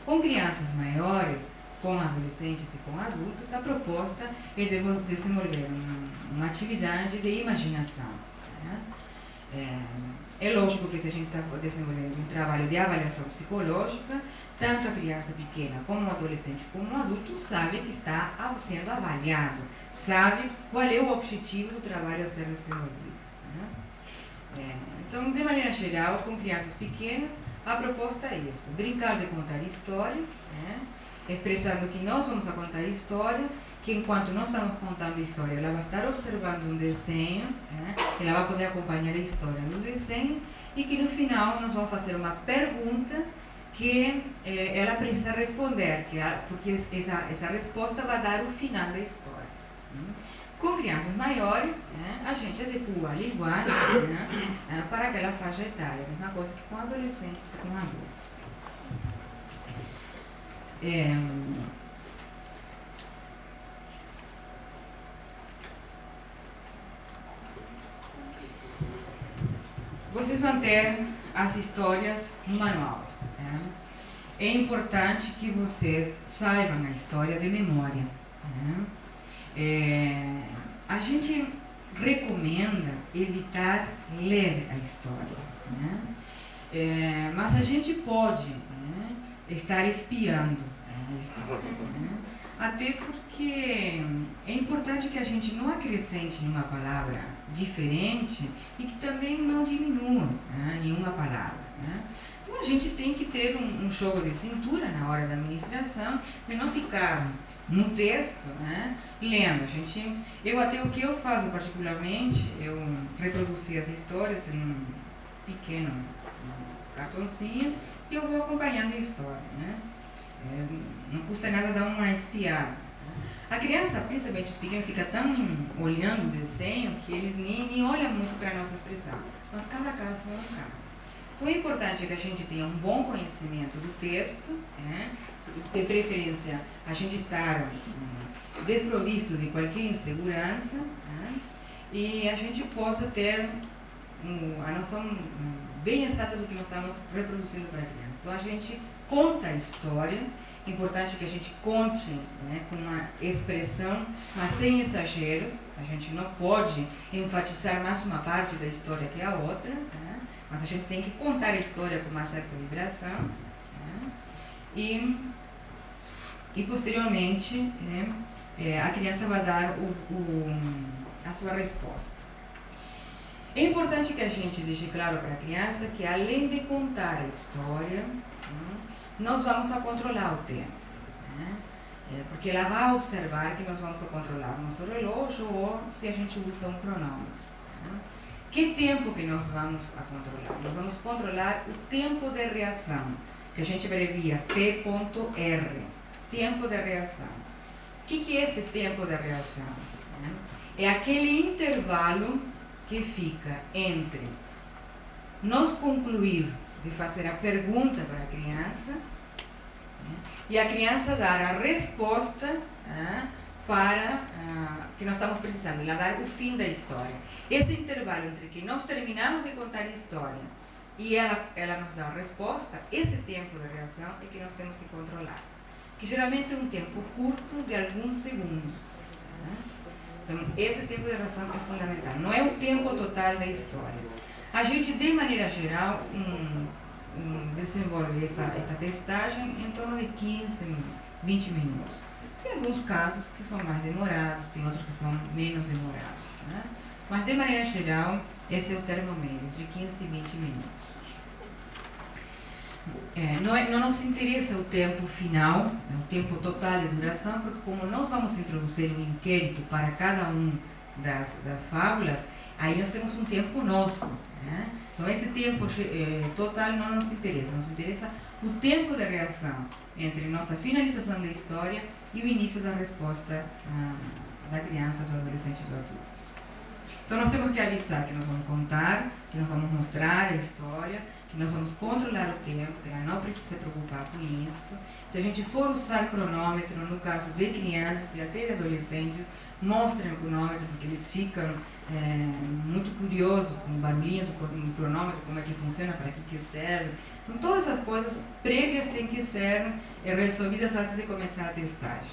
Com crianças maiores, com adolescentes e com adultos, a proposta é desenvolver uma atividade de imaginação. É lógico que se a gente está desenvolvendo um trabalho de avaliação psicológica, tanto a criança pequena como o adolescente como o adulto sabe que está sendo avaliado, sabe qual é o objetivo do trabalho a ser desenvolvido. Então, de maneira geral, com crianças pequenas, a proposta é essa: brincar de contar histórias, né? Expressando que nós vamos a contar história, que enquanto nós estamos contando a história, ela vai estar observando um desenho, né? Ela vai poder acompanhar a história no desenho, e que no final nós vamos fazer uma pergunta que ela precisa responder, porque essa resposta vai dar o final da história. Com crianças maiores, né, a gente adequa a linguagem, né, para aquela faixa etária, a mesma coisa que com adolescentes e com adultos. Vocês vão ter as histórias no manual. Né? É importante que vocês saibam a história de memória. Né? A gente recomenda evitar ler a história. Né? Mas a gente pode, né, estar espiando a história. Né? Até porque é importante que a gente não acrescente nenhuma palavra diferente e que também não diminua, né, nenhuma palavra. Né? Então a gente tem que ter um jogo de cintura na hora da administração e não ficar no texto, né, lendo. O que eu faço particularmente, eu reproduzi as histórias em um pequeno cartãozinho e eu vou acompanhando a história. Né? Não custa nada dar uma espiada. A criança, principalmente os pequenos, fica tão olhando o desenho que eles nem olham muito para a nossa expressão. Mas cada caso é um caso. Então é importante que a gente tenha um bom conhecimento do texto, né? De preferência a gente estar desprovisto de qualquer insegurança, né? E a gente possa ter a noção bem exata do que nós estamos reproduzindo para a criança. Então a gente conta a história. É importante que a gente conte, né, com uma expressão, mas sem exageros. A gente não pode enfatizar mais uma parte da história que a outra, né? Mas a gente tem que contar a história com uma certa vibração. Né? E posteriormente, né, a criança vai dar a sua resposta. É importante que a gente deixe claro para a criança que, além de contar a história, nós vamos a controlar o tempo. Né? Porque ela vai observar que nós vamos a controlar o nosso relógio ou se a gente usa um cronômetro. Né? Que tempo que nós vamos a controlar? Nós vamos controlar o tempo de reação, que a gente abrevia T.R. Tempo de reação. O que é esse tempo de reação? Né? É aquele intervalo que fica entre nós concluir de fazer a pergunta para a criança, né, e a criança dar a resposta, né, para que nós estamos precisando, ela dar o fim da história. Esse intervalo entre que nós terminamos de contar a história e ela nos dá a resposta, esse tempo de reação é que nós temos que controlar, que geralmente é um tempo curto de alguns segundos. Né? Então, esse tempo de reação é fundamental, não é o tempo total da história. A gente, de maneira geral, desenvolve essa testagem em torno de 15, 20 minutos. Tem alguns casos que são mais demorados, tem outros que são menos demorados. Né? Mas, de maneira geral, esse é o termo médio, de 15 e 20 minutos. Não nos interessa o tempo final, o tempo total de duração, porque como nós vamos introduzir um inquérito para cada um das fábulas, aí nós temos um tempo nosso. Né? Então esse tempo total não nos interessa o tempo de reação entre nossa finalização da história e o início da resposta da criança, do adolescente e do adulto. Então nós temos que avisar que nós vamos contar, que nós vamos mostrar a história, que nós vamos controlar o tempo, que ela não precisa se preocupar com isso. Se a gente for usar cronômetro, no caso de crianças e até de adolescentes, mostrem o cronômetro, porque eles ficam muito curiosos com o barulhinho do cronômetro, como é que funciona, para que serve. Então todas essas coisas prévias têm que ser resolvidas antes de começar a testagem.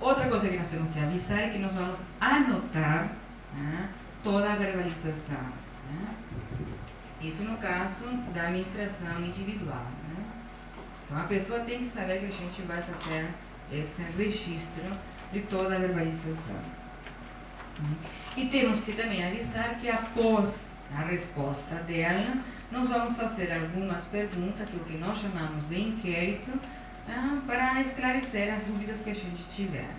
Outra coisa que nós temos que avisar é que nós vamos anotar, né, toda a verbalização. Né? Isso no caso da administração individual. Né? Então a pessoa tem que saber que a gente vai fazer esse registro de toda a verbalização. E temos que também avisar que após a resposta dela, nós vamos fazer algumas perguntas, que é o que nós chamamos de inquérito, para esclarecer as dúvidas que a gente tiver.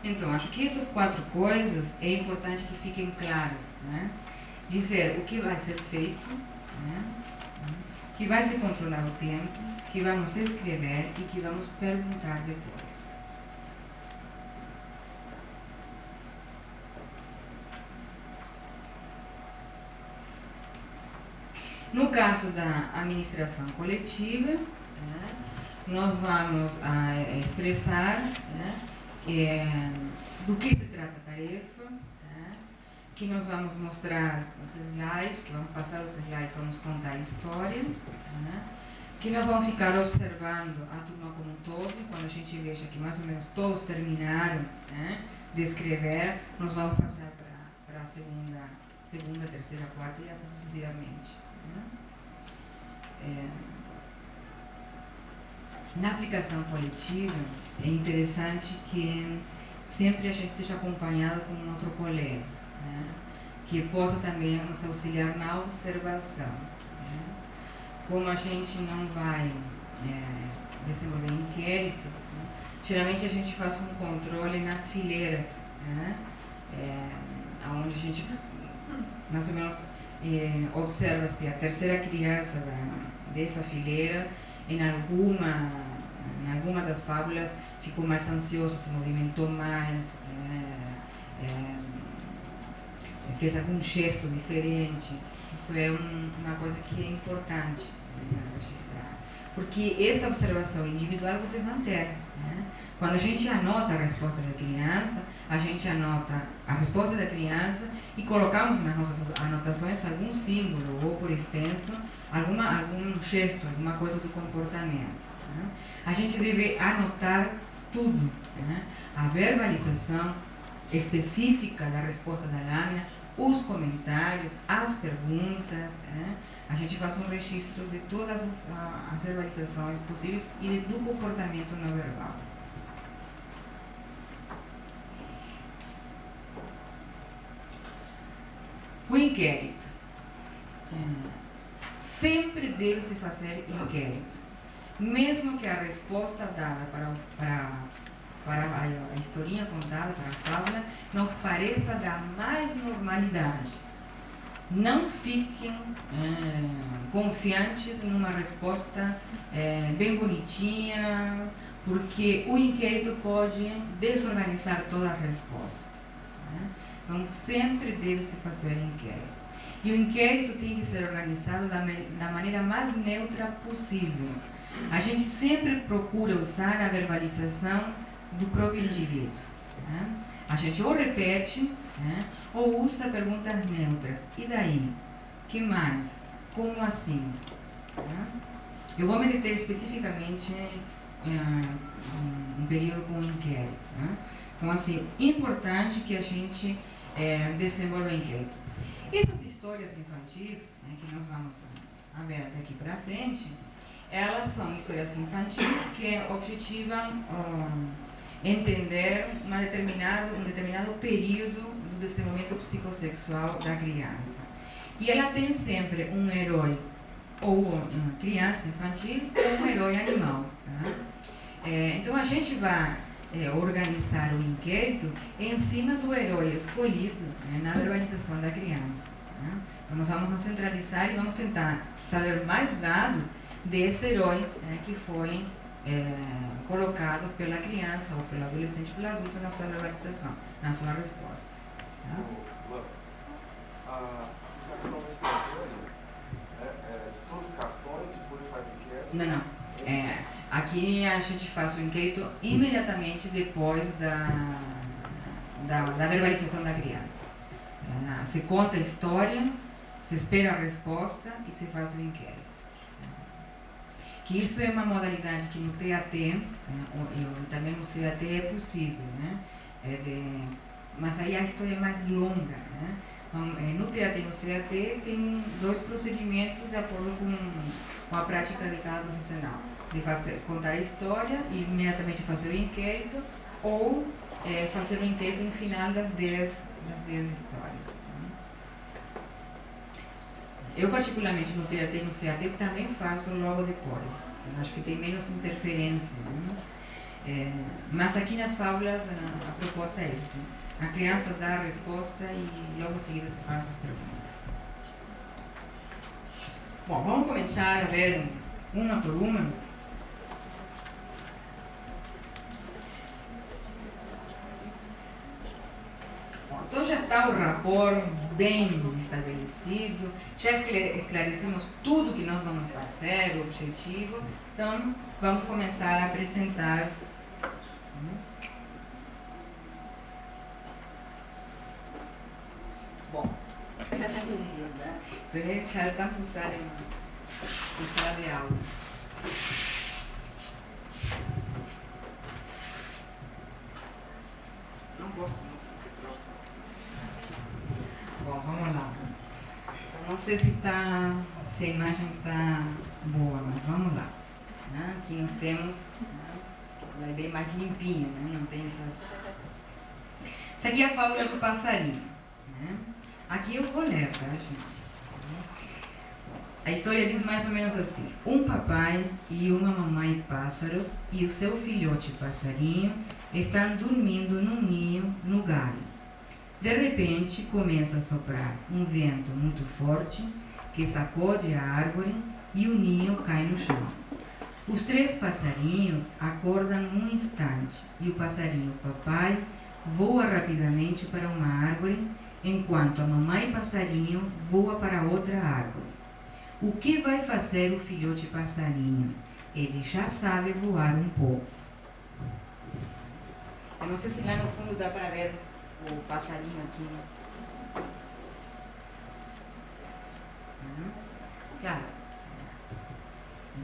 Então, acho que essas 4 coisas é importante que fiquem claras, né? Dizer o que vai ser feito, né? Que vai se controlar o tempo, que vamos escrever e que vamos perguntar depois. No caso da administração coletiva, né, nós vamos expressar, né, do que se trata a tarefa, né, que nós vamos mostrar os slides, que vamos passar os slides, vamos contar a história, né, que nós vamos ficar observando a turma como um todo, e quando a gente veja que mais ou menos todos terminaram, né, de escrever, nós vamos passar para a segunda, terceira, quarta e assim sucessivamente. Na aplicação coletiva é interessante que sempre a gente esteja acompanhado com um outro colega, né, que possa também nos auxiliar na observação, né. Como a gente não vai desenvolver inquérito, né, geralmente a gente faz um controle nas fileiras, né, onde a gente mais ou menos observa se a terceira criança dessa fileira, em alguma das fábulas, ficou mais ansiosa, se movimentou mais, fez algum gesto diferente. Isso é uma coisa que é importante registrar. Porque essa observação individual você mantém, né? Quando a gente anota a resposta da criança, a gente anota a resposta da criança e colocamos nas nossas anotações algum símbolo ou, por extenso, algum gesto, alguma coisa do comportamento, né? A gente deve anotar tudo, né? A verbalização específica da resposta da lâmina, os comentários, as perguntas, né? A gente faz um registro de todas as verbalizações possíveis e do comportamento não verbal. O inquérito. Sempre deve se fazer inquérito. Mesmo que a resposta dada para a historinha contada, para a fábula, não pareça da mais normalidade. Não fiquem confiantes numa resposta bem bonitinha, porque o inquérito pode desorganizar toda a resposta, né? Então, sempre deve-se fazer inquérito. E o inquérito tem que ser organizado da maneira mais neutra possível. A gente sempre procura usar a verbalização do próprio indivíduo, né? A gente ou repete, né, ou usa perguntas neutras. E daí? Que mais? Como assim? Né? Eu vou me deter especificamente um período com o inquérito, né? Então, assim, importante que a gente desenvolva o inquérito. Essas histórias infantis, né, que nós vamos ver daqui para frente, elas são histórias infantis que objetivam entender um determinado período do desenvolvimento psicossexual da criança. E ela tem sempre um herói, ou uma criança infantil, ou um herói animal, tá? Então a gente vai organizar o inquérito em cima do herói escolhido, né, na organização da criança, tá? Então nós vamos nos centralizar e vamos tentar saber mais dados desse herói, né, que foi colocado pela criança ou pelo adolescente, pelo adulto na sua verbalização, na sua resposta. Tá? A aplicação de todos os cartões, depois faz inquérito? Não. Aqui a gente faz o inquérito imediatamente depois da verbalização da criança. Se conta a história, se espera a resposta e se faz o inquérito. Que isso é uma modalidade que no TAT, e também no CAT é possível, né? Mas aí a história é mais longa, né? Então, no TAT e no CAT tem 2 procedimentos de acordo com a prática de cada profissional. De contar a história e imediatamente fazer o inquérito, ou fazer um intento no final das 10 histórias. Eu, particularmente, no TAT e no CAT também faço logo depois. Eu acho que tem menos interferência. Mas aqui nas fábulas a proposta é essa. Assim. A criança dá a resposta e logo em seguida se faz as perguntas. Bom, vamos começar a ver uma por uma. Bom, então já está o rapport bem estabelecido, já esclarecemos tudo que nós vamos fazer, o objetivo, então vamos começar a apresentar. Bom, isso aí já tanto usar em sala de aula. Não gosto muito desse troço. Bom, vamos lá. Não sei se a imagem está boa, mas vamos lá. Né? Aqui nós temos, ela é bem mais limpinha, né? Não tem essas... Essa aqui é a fábula do passarinho. Né? Aqui eu vou ler, tá, gente? A história diz mais ou menos assim: um papai e uma mamãe pássaros e o seu filhote passarinho estão dormindo num ninho no galho. De repente começa a soprar um vento muito forte que sacode a árvore e o ninho cai no chão. Os 3 passarinhos acordam num instante e o passarinho papai voa rapidamente para uma árvore, enquanto a mamãe passarinho voa para outra árvore. O que vai fazer o filhote passarinho? Ele já sabe voar um pouco. Eu não sei se lá no fundo dá para ver o passarinho aqui. Claro,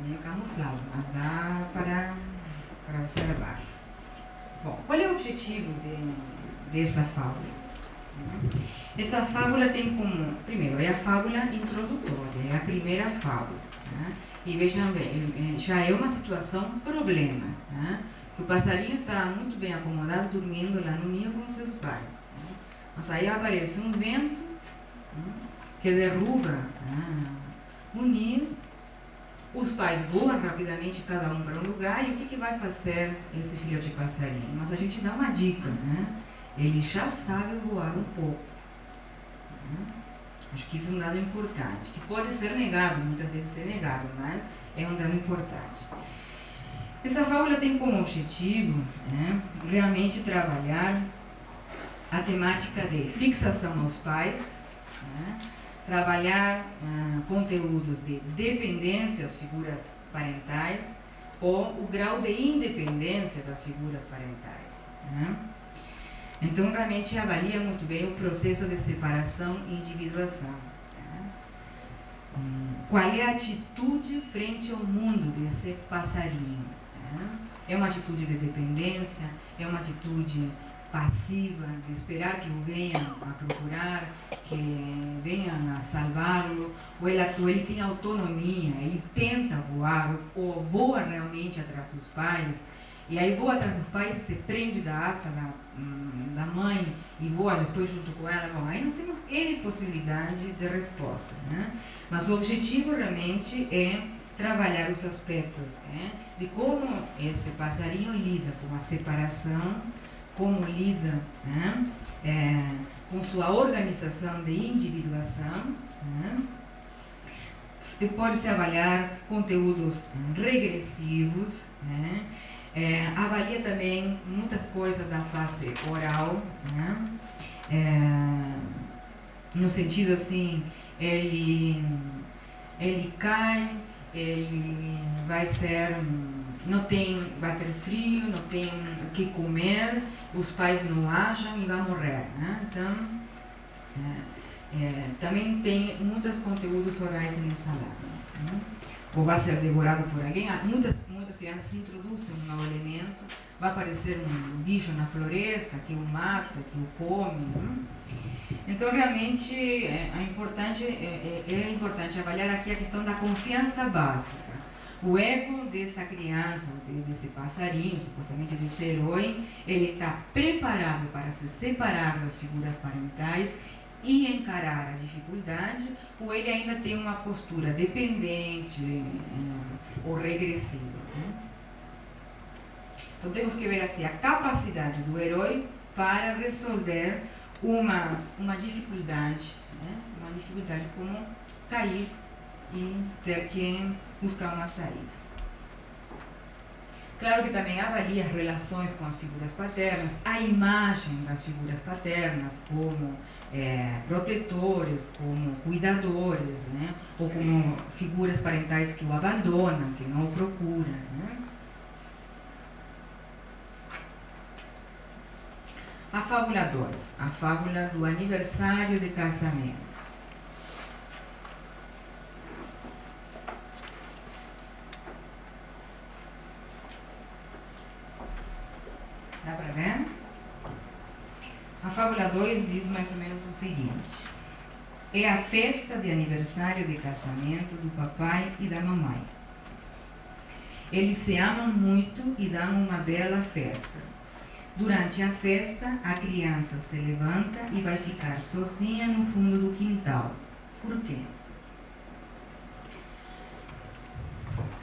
meio camuflado, mas dá para observar. Bom, qual é o objetivo dessa fábula? Essa fábula tem como, primeiro, é a fábula introdutória, é a primeira fábula. Né? E vejam bem, já é uma situação problema. Né? Que o passarinho está muito bem acomodado, dormindo lá no ninho com seus pais. Né? Mas aí aparece um vento que derruba o ninho, os pais voam rapidamente, cada um para um lugar, e o que vai fazer esse filhote de passarinho? Mas a gente dá uma dica, né? Ele já sabe voar um pouco. Acho que isso é um dado importante, que pode ser negado, muitas vezes ser negado, mas é um dado importante. Essa fábula tem como objetivo, né, realmente trabalhar a temática de fixação aos pais, né, trabalhar conteúdos de dependência às figuras parentais ou o grau de independência das figuras parentais. Né. Então, realmente avalia muito bem o processo de separação e individuação. Né? Qual é a atitude frente ao mundo desse passarinho? Né? É uma atitude de dependência? É uma atitude passiva, de esperar que o venham a procurar, que venham a salvá-lo? Ou ele tem autonomia, ele tenta voar, ou voa realmente atrás dos pais? E aí voa atrás dos pais, se prende da asa da mãe e voa depois junto com ela. Bom, aí nós temos N possibilidade de resposta. Né? Mas o objetivo realmente é trabalhar os aspectos, né, de como esse passarinho lida com a separação, como lida, né, com sua organização de individuação. Né? Pode-se avaliar conteúdos regressivos, né? Avalia também muitas coisas da fase oral, né? No sentido assim, ele cai, ele vai ter frio, não tem o que comer, os pais não acham e vai morrer. Né? Então, também tem muitos conteúdos orais nessa lado. Né? Ou vai ser devorado por alguém. Muitas crianças se introduzem um novo elemento, vai aparecer um bicho na floresta que o mata, que o come. Né? Então, realmente, é importante avaliar aqui a questão da confiança básica. O ego dessa criança, desse passarinho, supostamente desse herói, ele está preparado para se separar das figuras parentais e encarar a dificuldade, ou ele ainda tem uma postura dependente ou regressiva. Então temos que ver assim a capacidade do herói para resolver uma dificuldade, uma dificuldade como cair e ter que buscar uma saída. Claro que também avalia as relações com as figuras paternas, a imagem das figuras paternas como protetores, como cuidadores, ou como figuras parentais que o abandonam, que não o procuram. A fábula 2, a fábula do aniversário de casamento. Dá para ver? A fábula 2 diz mais ou menos o seguinte: é a festa de aniversário de casamento do papai e da mamãe. Eles se amam muito e dão uma bela festa. Durante a festa, a criança se levanta e vai ficar sozinha no fundo do quintal. Por quê?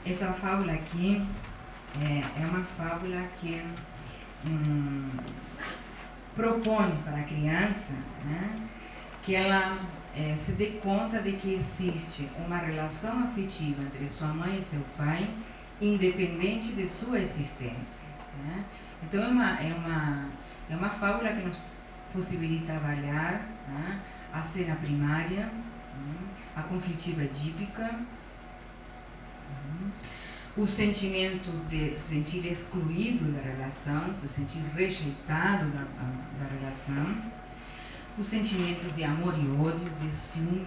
Essa fábula aqui é uma fábula que propõe para a criança que ela se dê conta de que existe uma relação afetiva entre sua mãe e seu pai, independente de sua existência. Então é uma fábula que nos possibilita avaliar a cena primária, a conflitiva edípica, os sentimentos de se sentir excluído da relação, se sentir rejeitado da relação, os sentimentos de amor e ódio, de ciúme,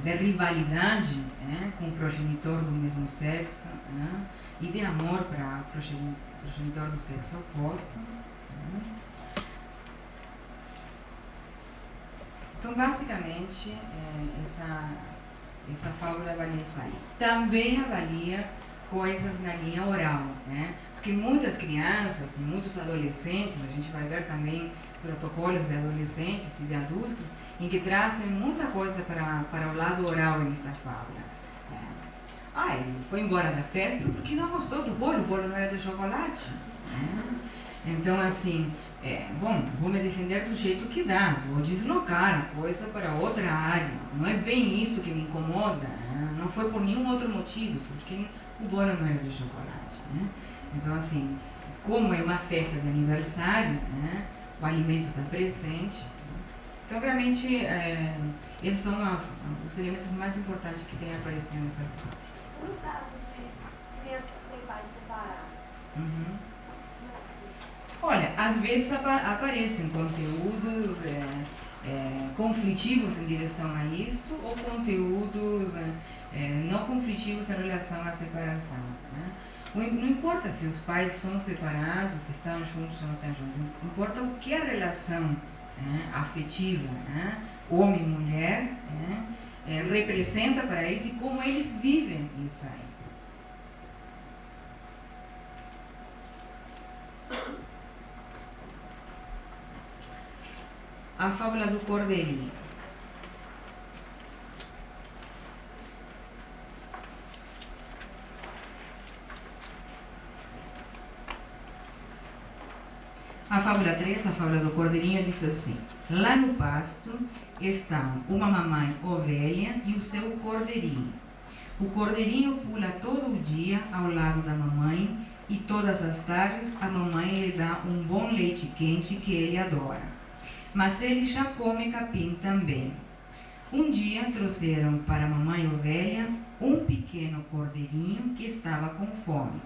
de rivalidade com o progenitor do mesmo sexo, e de amor para o progenitor do sexo oposto. Então, basicamente, essa fábula avalia isso aí. Também avalia coisas na linha oral, porque muitas crianças, muitos adolescentes, a gente vai ver também protocolos de adolescentes e de adultos, em que trazem muita coisa para o lado oral nesta fábula. Ele foi embora da festa porque não gostou do bolo, o bolo não era de chocolate. Então, assim, vou me defender do jeito que dá, vou deslocar a coisa para outra área. Não é bem isto que me incomoda, não foi por nenhum outro motivo, só porque o bolo não era de chocolate. Então, assim, como é uma festa de aniversário, o alimento está presente. Então, realmente, esses são os elementos mais importantes que têm aparecido nessa fábula. No caso de crianças que têm pais separados. Olha, às vezes aparecem conteúdos conflitivos em direção a isto, ou conteúdos não conflitivos em relação à separação. Não importa se os pais são separados, se estão juntos ou não estão juntos, importa o que a relação afetiva, homem e mulher, representa para eles e como eles vivem isso aí. A fábula do cordeirinho. A fábula 3, a fábula do cordeirinho, diz assim: lá no pasto estão uma mamãe ovelha e o seu cordeirinho. O cordeirinho pula todo o dia ao lado da mamãe e todas as tardes a mamãe lhe dá um bom leite quente que ele adora. Mas ele já come capim também. Um dia trouxeram para a mamãe ovelha um pequeno cordeirinho que estava com fome,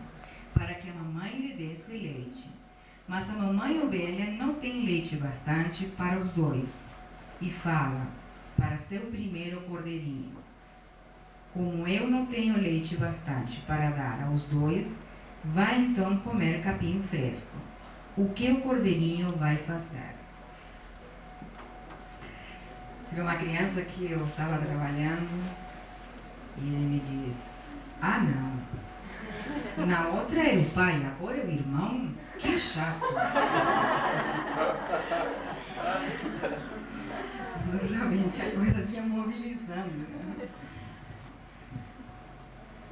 para que a mamãe lhe desse leite. Mas a mamãe ovelha não tem leite bastante para os dois, e fala para seu primeiro cordeirinho: como eu não tenho leite bastante para dar aos dois, vai então comer capim fresco. O que o cordeirinho vai fazer? Teve uma criança que eu estava trabalhando e ele me diz: Ah, não. Na outra é o pai, agora é o irmão. Que chato. Realmente a coisa vinha mobilizando.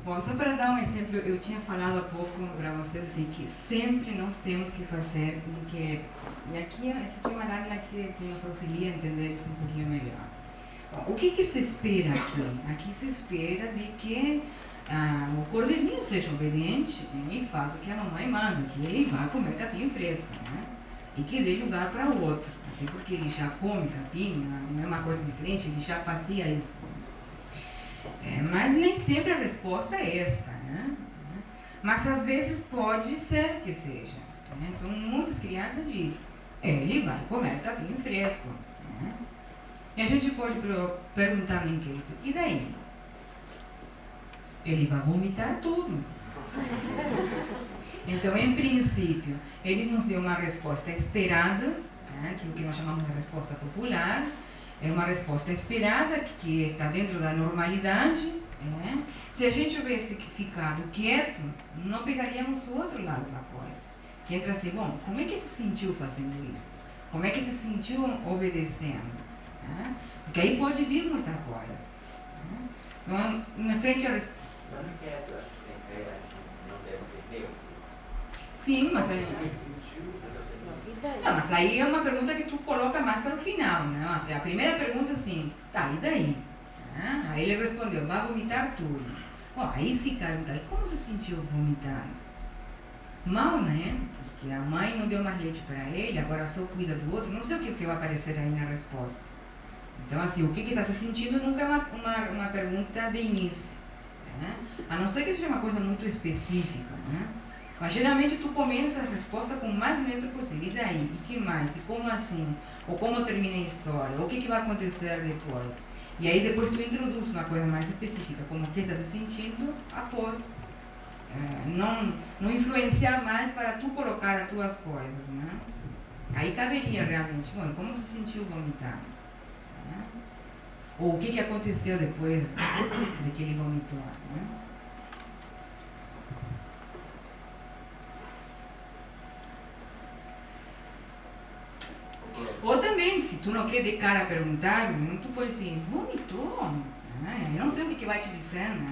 Bom, só para dar um exemplo, eu tinha falado há pouco para vocês assim, que sempre nós temos que fazer inquérito. E aqui, essa aqui é uma lámina que nos auxilia a entender isso um pouquinho melhor. Bom, o que se espera aqui? Aqui se espera de que o cordeirinho seja obediente e faça o que a mamãe manda, que ele vá comer capim fresco, né? E que dê lugar para o outro, até porque ele já come capim, não é uma coisa diferente, ele já fazia isso. Mas nem sempre a resposta é esta, né? Mas às vezes pode ser que seja. Né? Então muitas crianças dizem, ele vai comer capim fresco. Né? E a gente pode perguntar no inquérito, e daí? Ele vai vomitar tudo. Então, em princípio, ele nos deu uma resposta esperada, né, que é o que nós chamamos de resposta popular, é uma resposta esperada, que está dentro da normalidade. Né? Se a gente tivesse ficado quieto, não pegaríamos o outro lado da coisa. Que entra assim, bom, como é que se sentiu fazendo isso? Como é que se sentiu obedecendo? Né? Porque aí pode vir muita coisa. Né? Então, na frente a resposta. Não deve ser meu. Sim, mas não, mas aí é uma pergunta que tu coloca mais para o final, né? Assim, a primeira pergunta assim, tá, e daí? Aí ele respondeu, vai vomitar tudo. Bom, aí se pergunta, e como se sentiu vomitando? Mal, né? Porque a mãe não deu mais leite para ele, agora só cuida do outro, não sei o que vai aparecer aí na resposta. Então, assim, o que está se sentindo nunca é uma pergunta de início. Né? A não ser que seja uma coisa muito específica, né? Mas geralmente tu começa a resposta com o mais neutro possível. E daí? E que mais? E como assim? Ou como termina a história? Ou o que vai acontecer depois? E aí depois tu introduz uma coisa mais específica, como o que está se sentindo após. Não influenciar mais para tu colocar as tuas coisas, né? Aí caberia realmente, bom, como se sentiu vomitando? Né? Ou o que aconteceu depois de que ele vomitou, né? Ou também, se tu não quer de cara perguntar, tu pode assim, vomitou? Eu não sei o que vai te dizer, né?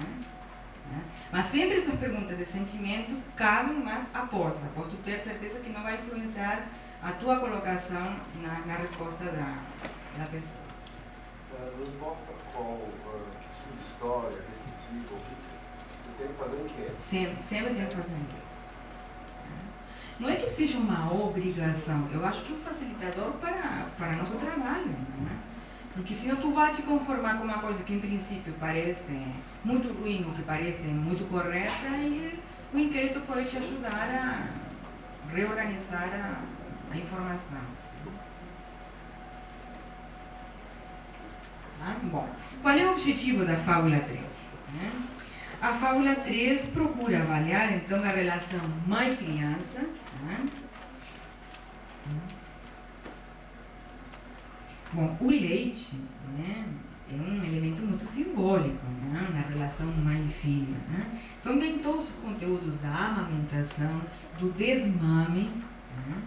Mas sempre essas perguntas de sentimentos cabem mais após tu ter certeza que não vai influenciar a tua colocação na resposta da pessoa. Não importa qual tipo de história, repetitiva, você tem que fazer o quê? Sempre tem que fazer o quê? Não é que seja uma obrigação, eu acho que é um facilitador para nosso trabalho. Né? Porque senão tu vai te conformar com uma coisa que em princípio parece muito ruim, ou que parece muito correta, e o inquérito pode te ajudar a reorganizar a informação. Bom, qual é o objetivo da fábula 3? Né? A fábula 3 procura avaliar então a relação mãe-criança. Né? Bom, o leite, né, é um elemento muito simbólico, né, na relação mãe e filha. Né? Também todos os conteúdos da amamentação, do desmame. Né?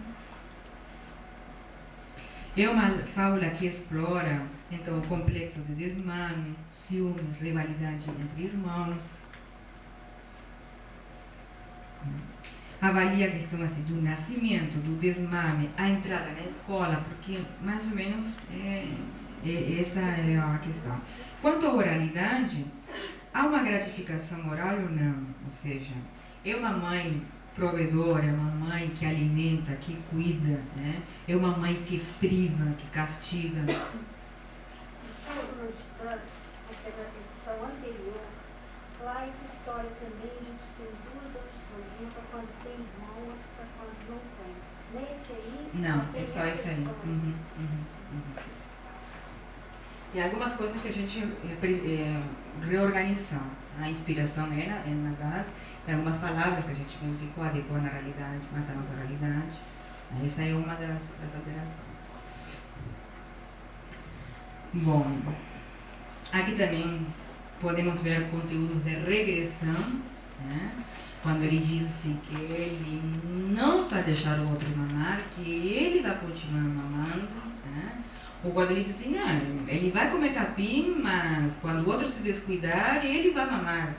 É uma fábula que explora então, o complexo de desmame, ciúme, rivalidade entre irmãos. Avalia a questão assim, do nascimento, do desmame, a entrada na escola, porque mais ou menos essa é a questão. Quanto à oralidade, há uma gratificação oral ou não? Ou seja, é uma mãe provedora, é uma mãe que alimenta, que cuida, né? É uma mãe que priva, que castiga. Naquela edição anterior, lá essa história também a gente tem duas opções, uma para quando tem irmão, outra para quando não tem. Nesse aí, não, é só isso aí. Tem algumas coisas que a gente reorganizou. A inspiração era na base, tem algumas palavras que a gente modificou, adequou na realidade, mas a nossa realidade. Essa é uma das alterações. Bom, aqui também Podemos ver conteúdos de regressão, né? Quando ele diz assim, que ele não vai deixar o outro mamar, que ele vai continuar mamando, né? Ou quando ele diz assim, não, ele vai comer capim, mas quando o outro se descuidar, ele vai mamar.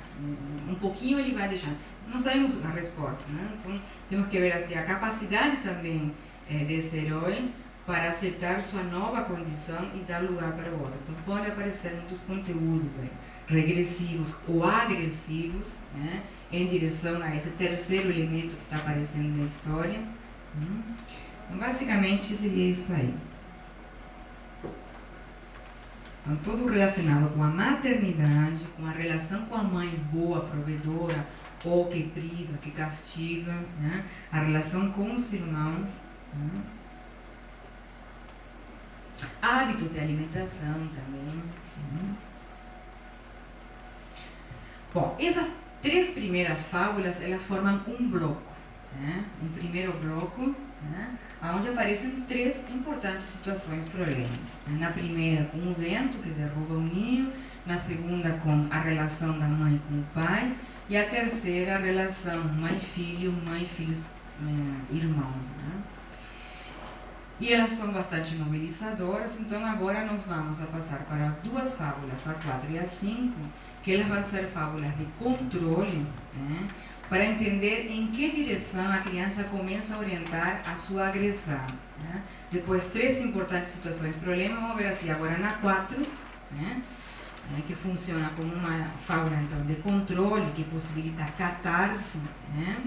Um pouquinho ele vai deixar. Não sabemos a resposta, né? Então, temos que ver assim, a capacidade também desse herói para aceitar sua nova condição e dar lugar para o outro. Então, pode aparecer muitos conteúdos regressivos ou agressivos, né, em direção a esse terceiro elemento que está aparecendo na história. Então, basicamente, seria isso aí. Então, tudo relacionado com a maternidade, com a relação com a mãe boa, provedora, ou que priva, que castiga, né? A relação com os irmãos, né? Hábitos de alimentação também. Bom, essas três primeiras fábulas, elas formam um bloco, né? Um primeiro bloco, né? Onde aparecem três importantes situações problemas. Na primeira, com o vento que derruba o ninho, na segunda, com a relação da mãe com o pai, e a terceira, a relação mãe-filho, mãe-filhos, irmãos, né? E elas são bastante mobilizadoras, então agora nós vamos a passar para duas fábulas, a 4 e a 5, que elas vão ser fábulas de controle, né? Para entender em que direção a criança começa a orientar a sua agressão, né? Depois, três importantes situações problema, vamos ver assim, agora na 4, né? Que funciona como uma fábula então, de controle, que possibilita a catarse, né?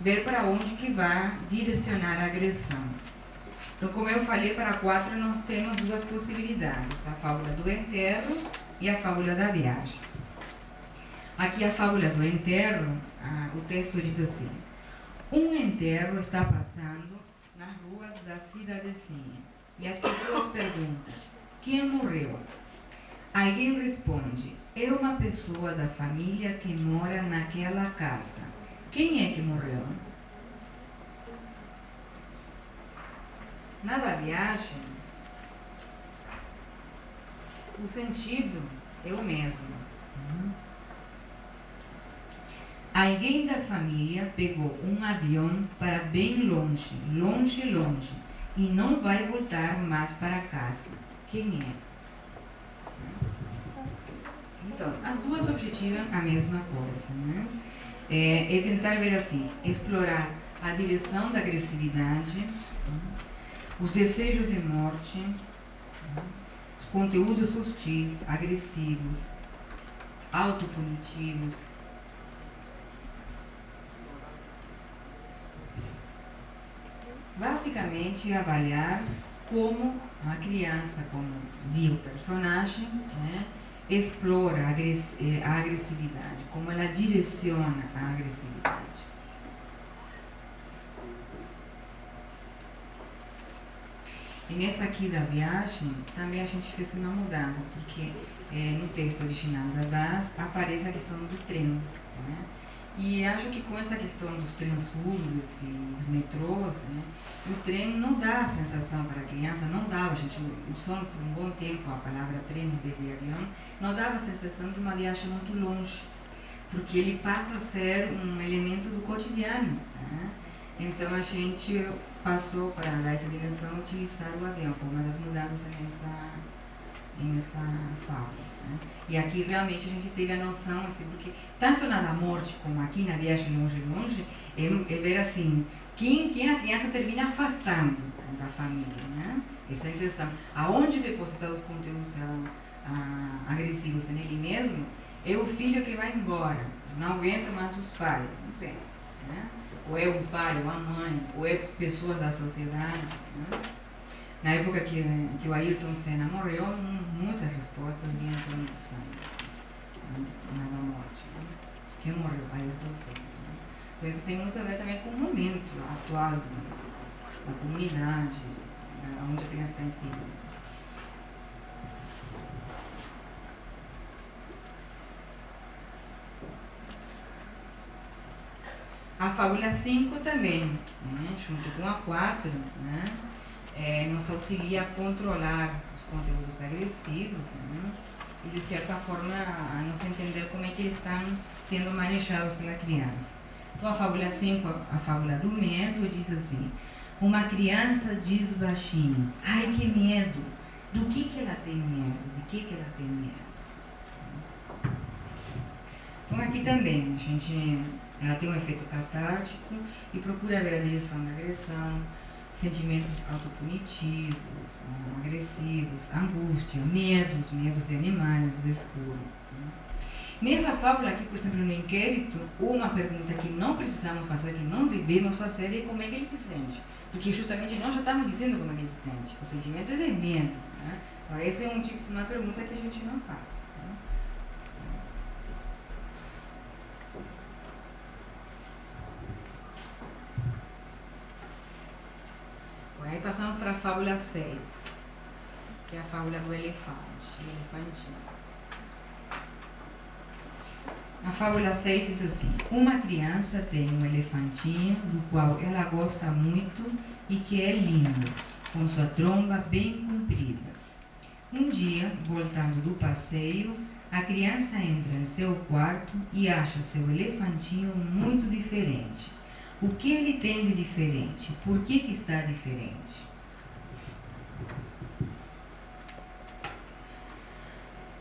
Ver para onde que vai direcionar a agressão. Então, como eu falei, para a 4 nós temos duas possibilidades, a fábula do enterro e a fábula da viagem. Aqui a fábula do enterro, o texto diz assim: um enterro está passando nas ruas da cidadezinha e as pessoas perguntam, quem morreu? Alguém responde, é uma pessoa da família que mora naquela casa. Quem é que morreu? Na da viagem, o sentido é o mesmo. Alguém da família pegou um avião para bem longe, longe, longe, e não vai voltar mais para casa. Quem é? Então, as duas objetivam a mesma coisa, né? É tentar ver assim, explorar a direção da agressividade, os desejos de morte, os conteúdos hostis, agressivos, autopunitivos. Basicamente, avaliar como a criança, como viu o personagem, né, explora a agressividade, como ela direciona a agressividade. E nessa aqui da viagem, também a gente fez uma mudança, porque no texto original da DAS aparece a questão do trem, né? E acho que com essa questão dos trens sujos, esses metrôs, né, o trem não dá a sensação para a criança, não dava, gente, o som por um bom tempo, a palavra trem em vez de avião, não dava a sensação de uma viagem muito longe, porque ele passa a ser um elemento do cotidiano, né? Então a gente passou para dar essa dimensão a utilizar o avião, foi uma das mudanças nessa fábula. Né? E aqui realmente a gente teve a noção, assim, porque tanto na da morte como aqui na viagem longe, longe, é ver assim, quem a criança termina afastando da família, né? Essa é a intenção. Aonde depositar os conteúdos agressivos nele mesmo, é o filho que vai embora, não aguenta mais os pais, não sei, né? Ou é o pai, ou a mãe, ou é pessoas da sociedade, né? Na época que o Ayrton Senna morreu, muitas respostas vinham também disso aí, na morte. Né? Quem morreu? Ayrton Senna. Né? Então isso tem muito a ver também com o momento atual da comunidade, onde a criança está inserida. A fábula 5 também, né? Junto com a 4, né? Nos auxilia a controlar os conteúdos agressivos, né? e de certa forma a nos entender como é que estão sendo manejados pela criança. Então a fábula 5, a fábula do medo, diz assim: uma criança diz baixinho, ai que medo, do que ela tem medo, de que ela tem medo. Então aqui também a gente, ela tem um efeito catártico e procura ver a direção da agressão, sentimentos autopunitivos, agressivos, angústia, medos de animais, do escuro. Nessa fábula aqui, por exemplo, no inquérito, uma pergunta que não precisamos fazer, que não devemos fazer, é como é que ele se sente. Porque justamente nós já estamos dizendo como é que ele se sente. O sentimento é de medo. Né? Então, essa é uma pergunta que a gente não faz. Né? Bom, aí passamos para a fábula 6, que é a fábula do elefantinho. A fábula 6 diz assim: uma criança tem um elefantinho do qual ela gosta muito e que é lindo, com sua tromba bem comprida. Um dia, voltando do passeio, a criança entra em seu quarto e acha seu elefantinho muito diferente. O que ele tem de diferente? Por que está diferente?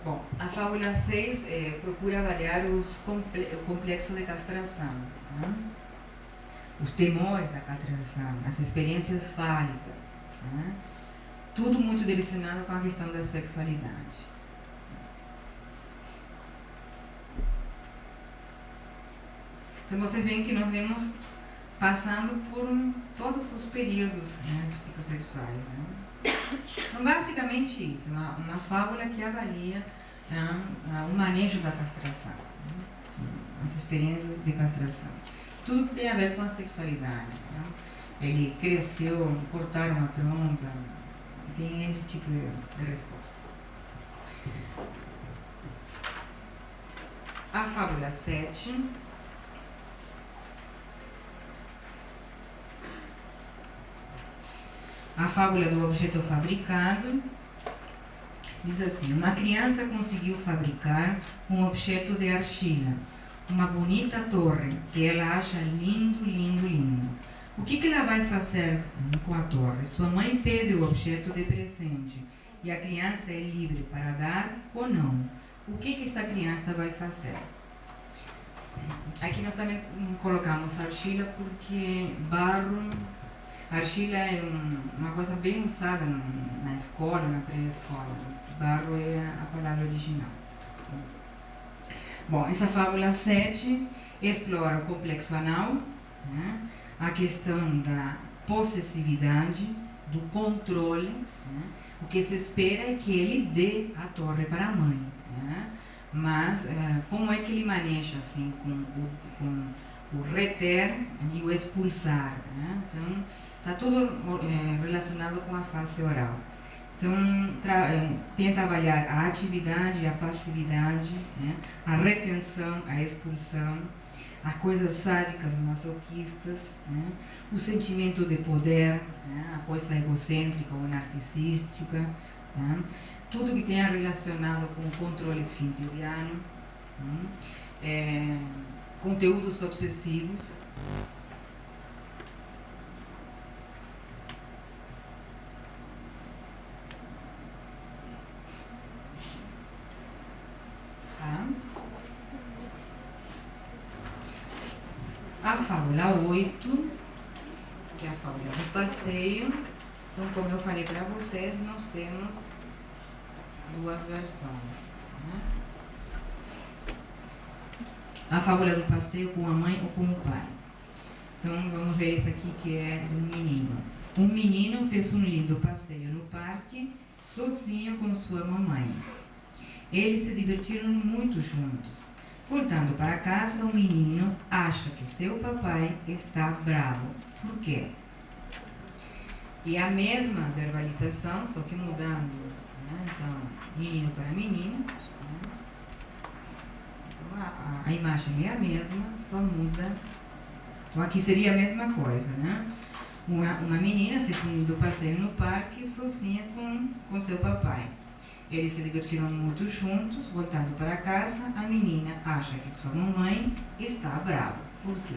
Bom, a fábula 6 procura avaliar o complexo de castração, né? Os temores da castração, as experiências fálicas, né? Tudo muito direcionado com a questão da sexualidade. Então você vê que nós vemos passando por todos os períodos, né, psicossexuais. Né? Então, basicamente isso, uma fábula que avalia o manejo da castração, né? As experiências de castração. Tudo que tem a ver com a sexualidade. Né? Ele cresceu, cortaram a trompa, tem esse tipo de resposta. A fábula 7. A fábula do objeto fabricado diz assim: uma criança conseguiu fabricar um objeto de argila, uma bonita torre que ela acha lindo, lindo, lindo. O que ela vai fazer com a torre? Sua mãe pede o objeto de presente e a criança é livre para dar ou não. O que esta criança vai fazer? Aqui nós também colocamos argila porque argila é uma coisa bem usada na escola, na pré-escola. Barro é a palavra original. Bom, essa fábula 7 explora o complexo anal, né? A questão da possessividade, do controle, né? O que se espera é que ele dê a torre para a mãe, né? Mas como é que ele maneja assim, com o reter e o expulsar, né? Então, está tudo relacionado com a fase oral. Então, tenta avaliar a atividade, a passividade, né? A retenção, a expulsão, as coisas sádicas, masoquistas, né? O sentimento de poder, né? A coisa egocêntrica ou narcisística, né? Tudo que tenha relacionado com o controle esfinteriano, né? Conteúdos obsessivos. A fábula 8, que é a fábula do passeio. Então, como eu falei para vocês, nós temos duas versões, né? A fábula do passeio com a mãe ou com o pai. Então, vamos ver esse aqui que é do menino. Um menino fez um lindo passeio no parque, sozinho com sua mamãe. Eles se divertiram muito juntos. Voltando para casa, o menino acha que seu papai está bravo. Por quê? E a mesma verbalização, só que mudando, né? Então, menino para menino. Né? Então, a imagem é a mesma, só muda. Então, aqui seria a mesma coisa, né? Uma menina fez um lindo passeio no parque sozinha com seu papai. Eles se divertiram muito juntos. Voltando para casa, a menina acha que sua mamãe está brava. Por quê?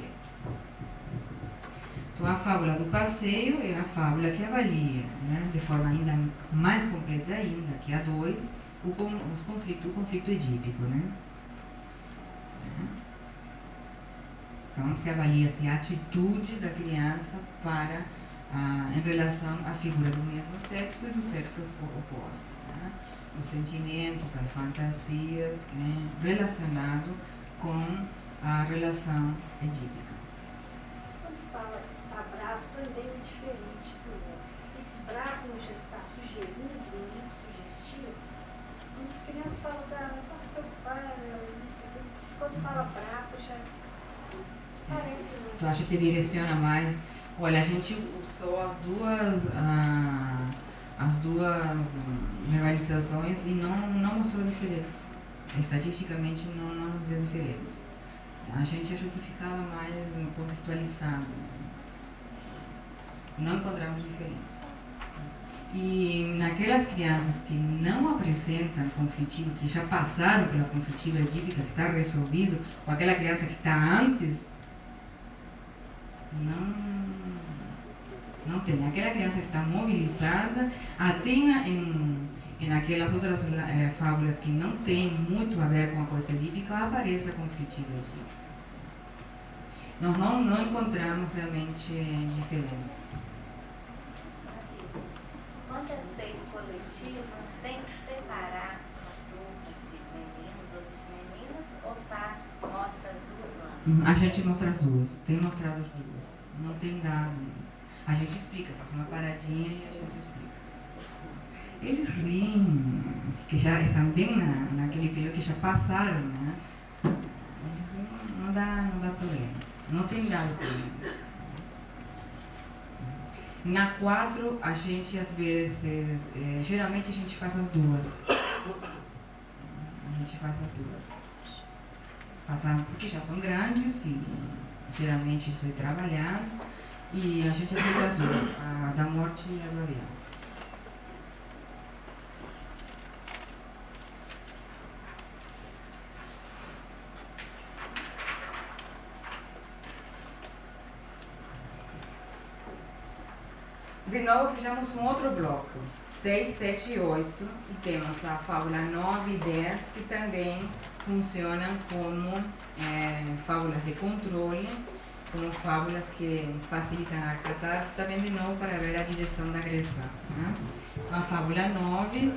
Então, a fábula do passeio é a fábula que avalia, né, de forma ainda mais completa ainda, que a 2, o conflito edípico. Né? Então, se avalia-se a atitude da criança em relação à figura do mesmo sexo e do sexo oposto. Né? Os sentimentos, as fantasias, né, relacionados com a relação edípica. Quando fala que está bravo, também é diferente do outro. Esse bravo já está sugerindo, muito sugestivo. Quando as crianças falam da preocupada, quando fala bravo, já parece mais. Tu acha que direciona mais? Olha, a gente usou as duas legalizações e não mostrou diferença. Estatisticamente não nos deu diferença. A gente achou que ficava mais contextualizado. Não encontramos diferença. E naquelas crianças que não apresentam conflitivo, que já passaram pela conflitiva edípica, que está resolvido, ou aquela criança que está antes, não tem. Aquela criança que está mobilizada, até em aquelas outras fábulas que não tem muito a ver com a coisa edípica, aparece a conflitiva edípica. Nós não encontramos realmente diferença. Quando é feito coletivo, tem que separar os grupos de meninos ou de meninas ou mostra as duas? A gente mostra as duas, tem mostrado as duas. Não tem dado. A gente explica, faz uma paradinha e a gente explica. Eles riem, que já estão bem naquele período que já passaram, né? Não dá problema. Não tem dado problema. Na 4, a gente às vezes, geralmente a gente faz as duas. A gente faz as duas. Porque já são grandes e geralmente isso é trabalhado. E a gente aplica as duas, a da morte e a do avião. De novo, fizemos um outro bloco, 6, 7 e 8, e temos a fábula 9 e 10, que também funcionam como fábulas de controle, como fábulas que facilitam a catarse, também de novo para ver a direção da agressão. Né? A fábula 9,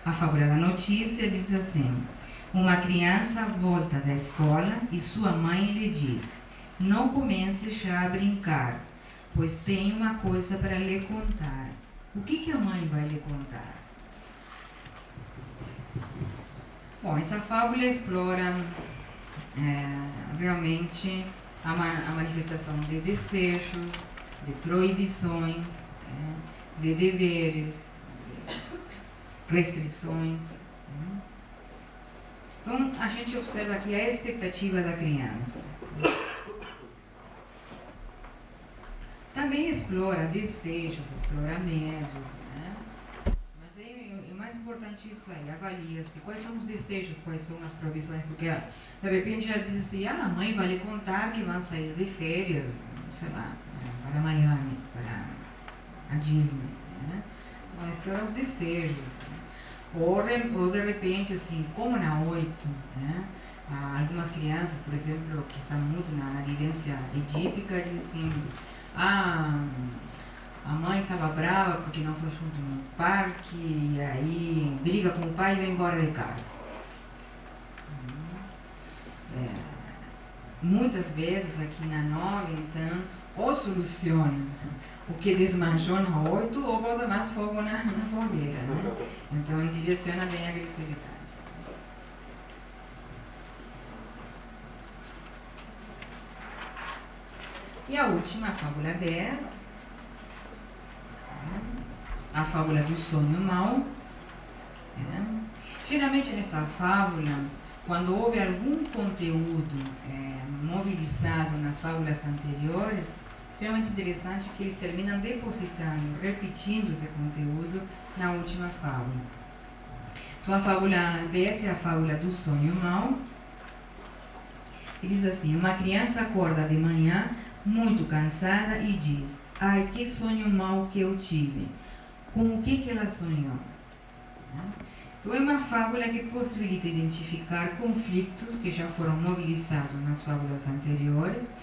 a fábula da notícia, diz assim: uma criança volta da escola e sua mãe lhe diz: não comece já a brincar, pois tenho uma coisa para lhe contar. O que a mãe vai lhe contar? Bom, essa fábula explora realmente a manifestação de desejos, de proibições, de deveres, de restrições. Então, a gente observa aqui a expectativa da criança. Também explora desejos, explora medos, né? Mas é mais importante isso aí, avalia-se quais são os desejos, quais são as provisões, porque de repente já diz assim: a mãe vai lhe contar que vão sair de férias, sei lá, para Miami, para a Disney, né? Então, explora os desejos, né? Ou de repente, assim, como na 8, né? Algumas crianças, por exemplo, que estão muito na vivência edípica, dizem assim: a mãe estava brava porque não foi junto no parque, e aí briga com o pai e vai embora de casa. Muitas vezes aqui na 9, então, ou soluciona o que desmanchou na 8 ou bota mais fogo na fogueira, né? Então direciona bem a agressividade. E a última, a fábula 10, a fábula do sonho mau. Geralmente nesta fábula, quando houve algum conteúdo mobilizado nas fábulas anteriores, extremamente interessante que eles terminam depositando, repetindo esse conteúdo na última fábula. Então a fábula 10 é a fábula do sonho mau. E diz assim: uma criança acorda de manhã muito cansada e diz: ai, que sonho mau que eu tive. Com o que ela sonhou? Então é uma fábula que possibilita identificar conflitos que já foram mobilizados nas fábulas anteriores,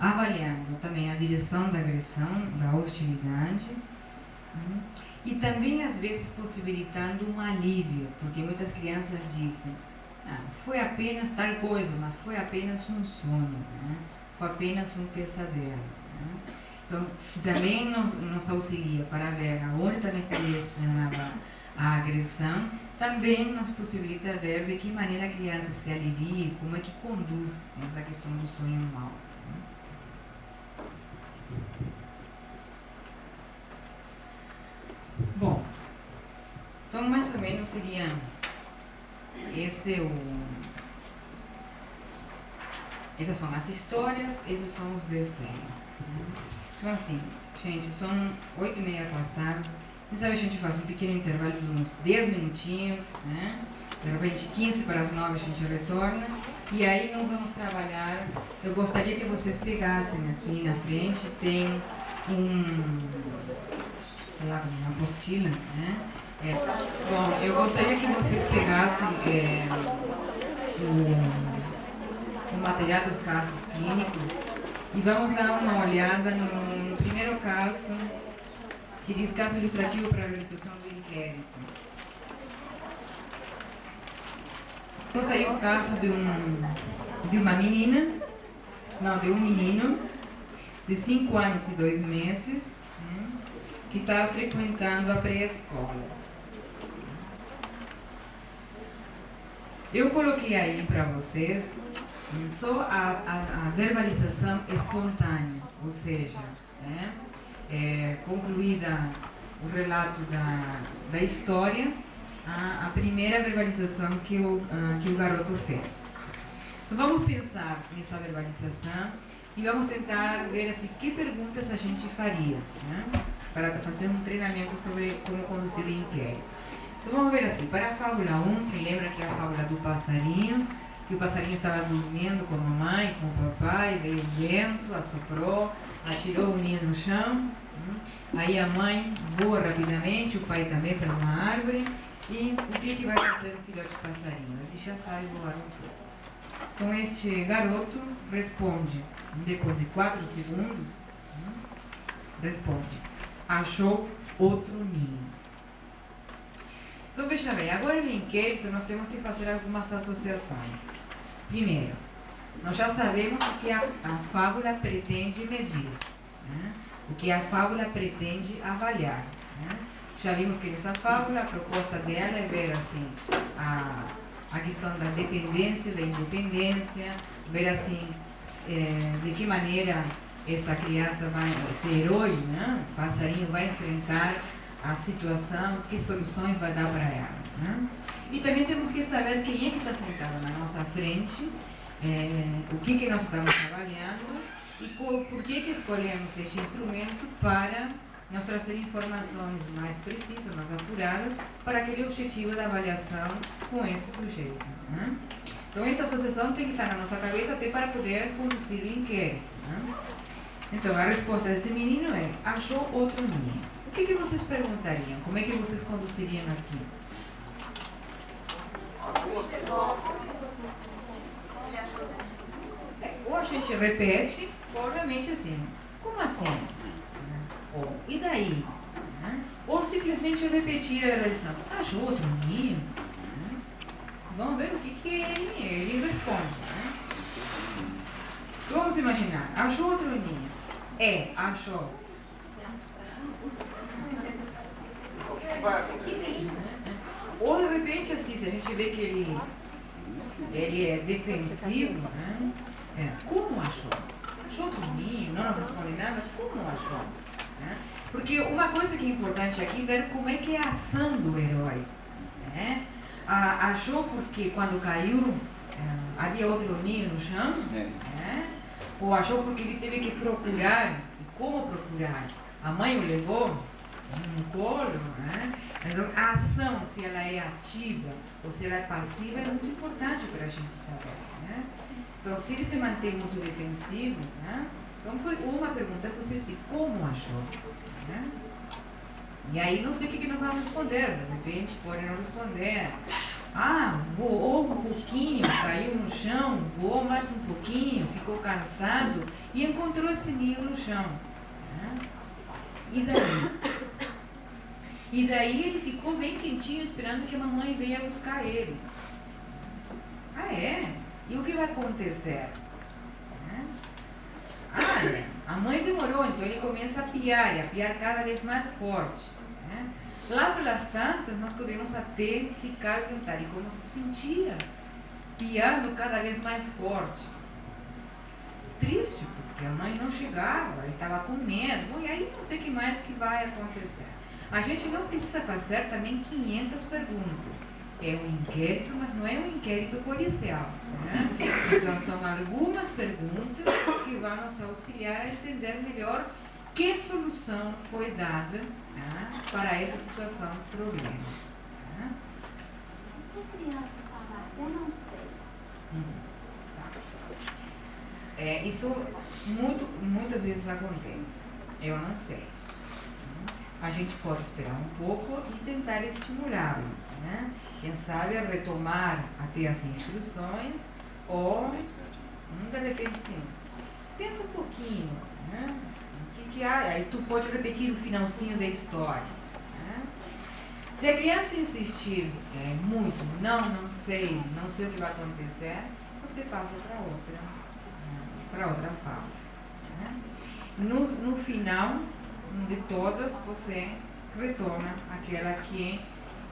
avaliando também a direção da agressão, da hostilidade, e também às vezes possibilitando um alívio, porque muitas crianças dizem: foi apenas tal coisa, mas foi apenas um sonho, foi apenas um pesadelo. Então, se também nos auxilia para ver aonde também está direcionada a agressão, também nos possibilita ver de que maneira a criança se alivia e como é que conduz essa questão do sonho mau. Bom, então mais ou menos seria essas são as histórias, esses são os desenhos. Então assim, gente, são 8h30 passadas. Quem sabe a gente faz um pequeno intervalo de uns 10 minutinhos, né? De repente 15 para as 9 a gente retorna. E aí nós vamos trabalhar. Eu gostaria que vocês pegassem aqui na frente, tem uma apostila, né? Bom, eu gostaria que vocês pegassem o material dos casos clínicos e vamos dar uma olhada no primeiro caso, que diz caso ilustrativo para a realização do inquérito. Então aí o caso de um menino de 5 anos e 2 meses, que estava frequentando a pré-escola. Eu coloquei aí para vocês só a verbalização espontânea, ou seja, concluída o relato da história, a primeira verbalização que o garoto fez. Então vamos pensar nessa verbalização e vamos tentar ver assim, que perguntas a gente faria, para fazer um treinamento sobre como conduzir o inquérito. Então vamos ver assim, para a fábula 1, que lembra que é a fábula do passarinho, que o passarinho estava dormindo com a mamãe, com o papai, veio o vento, assoprou, atirou o ninho no chão, aí a mãe voa rapidamente, o pai também para uma árvore, e o que vai fazer o filhote passarinho? Ele já sabe voar um pouco. Então este garoto responde, depois de 4 segundos, responde: achou outro ninho. Então veja bem, agora no inquérito nós temos que fazer algumas associações. Primeiro, nós já sabemos o que a fábula pretende medir, o que a fábula pretende avaliar. Já vimos que nessa fábula a proposta dela é ver assim, a questão da dependência, da independência, ver assim, de que maneira essa criança vai, esse herói, o passarinho vai enfrentar a situação, que soluções vai dar para ela. E também temos que saber quem é que está sentado na nossa frente, o que nós estamos trabalhando e por que escolhemos este instrumento para nós trazer informações mais precisas, mais apuradas, para aquele objetivo da avaliação com esse sujeito. Então essa associação tem que estar na nossa cabeça até para poder conduzir o inquérito. Então a resposta desse menino é: achou outro ninho. O que vocês perguntariam? Como é que vocês conduziriam aqui? Ou a gente repete, ou realmente assim. Como assim? Ou, e daí? Ou simplesmente repetir a relação. Achou outro ninho? Vamos ver o que ele responde. Vamos imaginar. Achou outro ninho? Achou. Ou de repente assim, se a gente vê que ele é defensivo, como achou? Achou outro ninho, não responde nada, como achou? Porque uma coisa que é importante aqui é ver como é que é a ação do herói. Achou porque quando caiu havia outro ninho no chão? ou achou porque ele teve que procurar. E como procurar? A mãe o levou no colo, né? Então, a ação, se ela é ativa ou se ela é passiva, é muito importante para a gente saber, né? Então, se ele se mantém muito defensivo, né? Então, foi uma pergunta para você assim, como achou? Né? E aí, não sei o que nós vamos responder. De repente, pode não responder. Ah, voou um pouquinho, caiu no chão, voou mais um pouquinho, ficou cansado e encontrou esse ninho no chão. Né? E daí? E daí ele ficou bem quentinho esperando que a mamãe venha buscar ele. Ah, é? E o que vai acontecer? Ah, a mãe demorou, então ele começa a piar cada vez mais forte. Né? Lá pelas tantas, nós podemos até ficar e perguntar, e como se sentia piando cada vez mais forte. Triste, porque a mãe não chegava, ele estava com medo. Bom, e aí não sei o que mais que vai acontecer. A gente não precisa fazer também 500 perguntas. É um inquérito, mas não é um inquérito policial. Né? Então, são algumas perguntas que vão nos auxiliar a entender melhor que solução foi dada, né, para essa situação de problema. Né? Se a criança falar, eu não sei. Tá. Isso muitas vezes acontece. Eu não sei. A gente pode esperar um pouco e tentar estimulá-lo. Né? Quem sabe retomar até as instruções ou, de repente, sim, pensa um pouquinho, né? O que há? Aí tu pode repetir o finalzinho da história. Né? Se a criança insistir muito, não sei o que vai acontecer, você passa para outra fala. Né? No final de todas, você retoma aquela que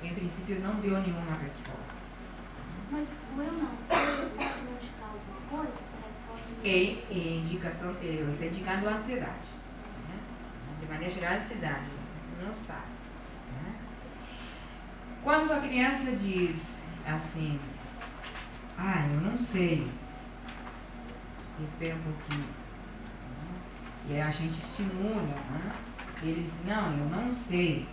em princípio não deu nenhuma resposta. Mas o eu não sei, pode indicar alguma coisa? Indicação, ele está indicando a ansiedade. Né? De maneira geral, a ansiedade. Não sabe. Né? Quando a criança diz assim, eu não sei, espera um pouquinho. Né? E aí a gente estimula. Né? E ele diz, não, eu não sei.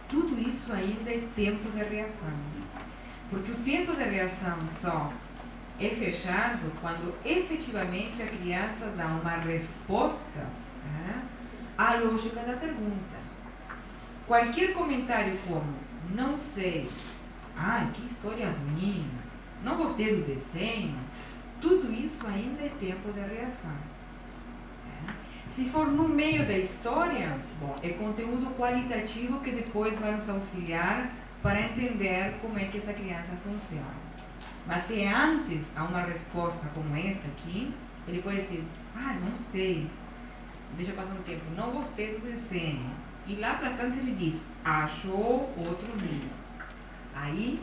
Tudo isso ainda é tempo de reação. Porque o tempo de reação só é fechado quando efetivamente a criança dá uma resposta, né, à lógica da pergunta. Qualquer comentário como, não sei, que história ruim, não gostei do desenho, tudo isso ainda é tempo de reação. Se for no meio da história, é conteúdo qualitativo que depois vai nos auxiliar para entender como é que essa criança funciona. Mas se antes há uma resposta como esta aqui, ele pode dizer, não sei, deixa passar um tempo, não gostei do desenho. E lá para tanto ele diz, achou outro livro. Aí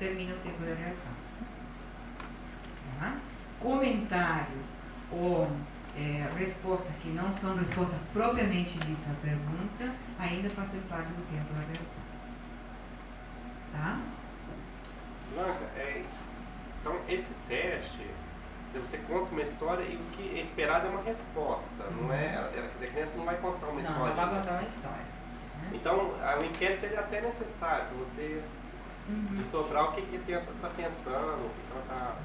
termina o tempo da reação. Tá? Comentários ou respostas que não são respostas propriamente dita à pergunta, ainda fazem parte do tempo da reação. Tá? Blanca, então esse teste, você conta uma história e o que é esperado é uma resposta, não é? A criança não vai contar uma história. Não vai contar uma história. Né? Então, o inquérito é até necessário para você desdobrar o que a criança está pensando, o que ela está...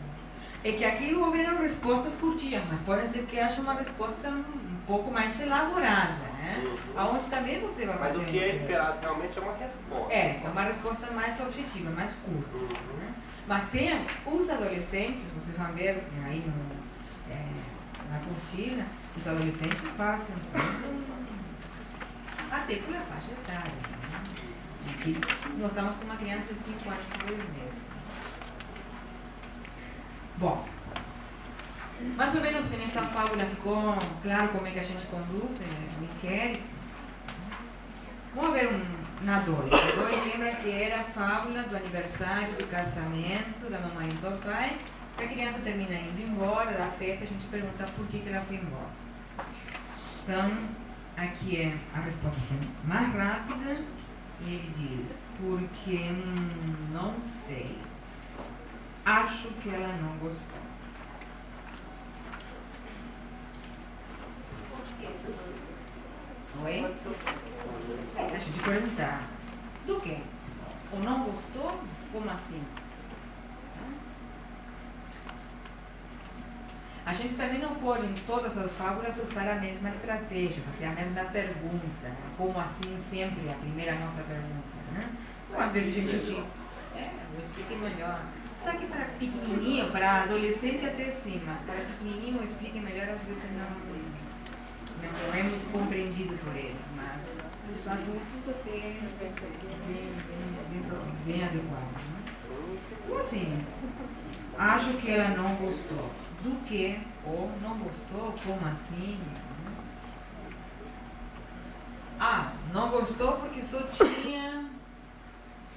É que aqui houveram respostas curtinhas, mas pode ser que ache uma resposta um pouco mais elaborada, né? Aonde também você vai fazer. Mas o que é esperado realmente é uma resposta. É uma resposta mais objetiva, mais curta. Né? Mas tem os adolescentes, vocês vão ver aí na apostila, os adolescentes fazem até pela faixa etária. Né? Aqui nós estamos com uma criança de 5 anos e 2 meses. Bom, mais ou menos nessa fábula ficou claro como é que a gente conduz o inquérito. Vamos ver na 2. A 2 lembra que era a fábula do aniversário, do casamento, da mamãe e do papai. A criança termina indo embora da festa, a gente pergunta por que ela foi embora. Então, aqui a resposta foi mais rápida e ele diz, porque não sei. Acho que ela não gostou. Oi? A gente perguntar, do quê? Ou não gostou? Como assim? A gente também não pode, em todas as fábulas, usar a mesma estratégia, fazer a mesma pergunta. Como assim sempre a primeira nossa pergunta, né? Então, às vezes a gente diz, eu expliquei melhor. Só que para pequenininho, para adolescente até sim, mas para pequenininho eu explique melhor, às vezes não é muito compreendido por eles, mas os adultos até bem adequado. Né? Então assim, acho que ela não gostou. Do que? Ou não gostou? Como assim? Ah, não gostou porque só tinha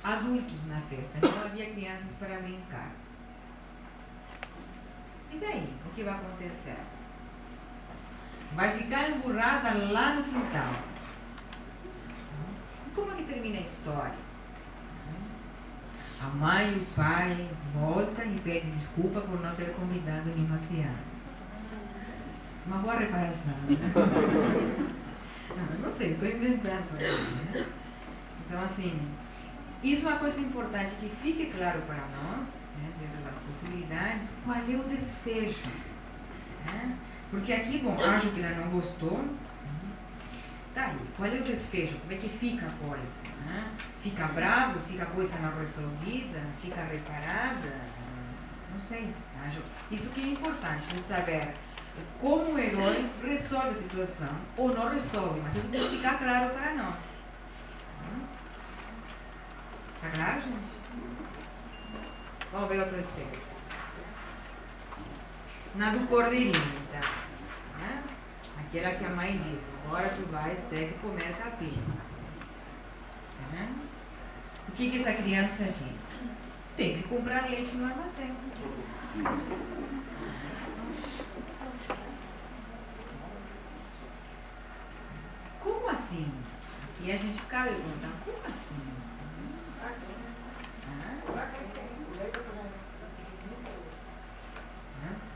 adultos na festa, não havia crianças para brincar. E daí? O que vai acontecer? Vai ficar emburrada lá no quintal. E como é que termina a história? A mãe e o pai voltam e pedem desculpa por não ter convidado nenhuma criança. Uma boa reparação. Não sei, estou inventando. Né? Então, assim, isso é uma coisa importante, que fique claro para nós, né, dentro das possibilidades, qual é o desfecho. Né? Porque aqui, bom, acho que ela não gostou. Tá aí, qual é o desfecho? Como é que fica a coisa? Né? Fica bravo? Fica a coisa não resolvida? Fica reparada? Não sei. Acho. Isso que é importante, de saber como o herói resolve a situação ou não resolve, mas isso tem que ficar claro para nós. Está claro, gente? Vamos ver outra cena. Na do cordeirinho, tá? Né? Aquela que a mãe disse, agora tu vais ter que comer capim. Tá? O que essa criança diz? Tem que comprar leite no armazém. Como assim? Aqui a gente fica perguntando, como assim?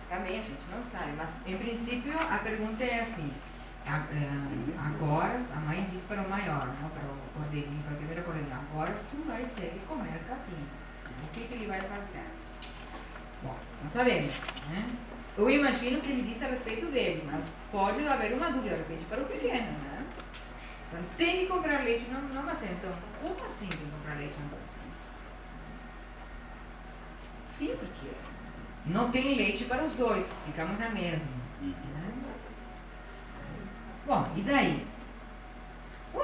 Também a gente não sabe, mas em princípio a pergunta é assim, agora a mãe diz para o maior, não, para o cordeirinho, para o primeiro cordeirinho, agora tu vai ter que comer capim. O que ele vai fazer? Bom, não sabemos, né? Eu imagino que ele disse a respeito dele, mas pode haver uma dúvida, de repente, para o pequeno, né? Então tem que comprar leite no armazém. Então, como assim tem que comprar leite no armazém? Sim, porque não tem leite para os dois, ficamos na mesma. Né? Bom, e daí?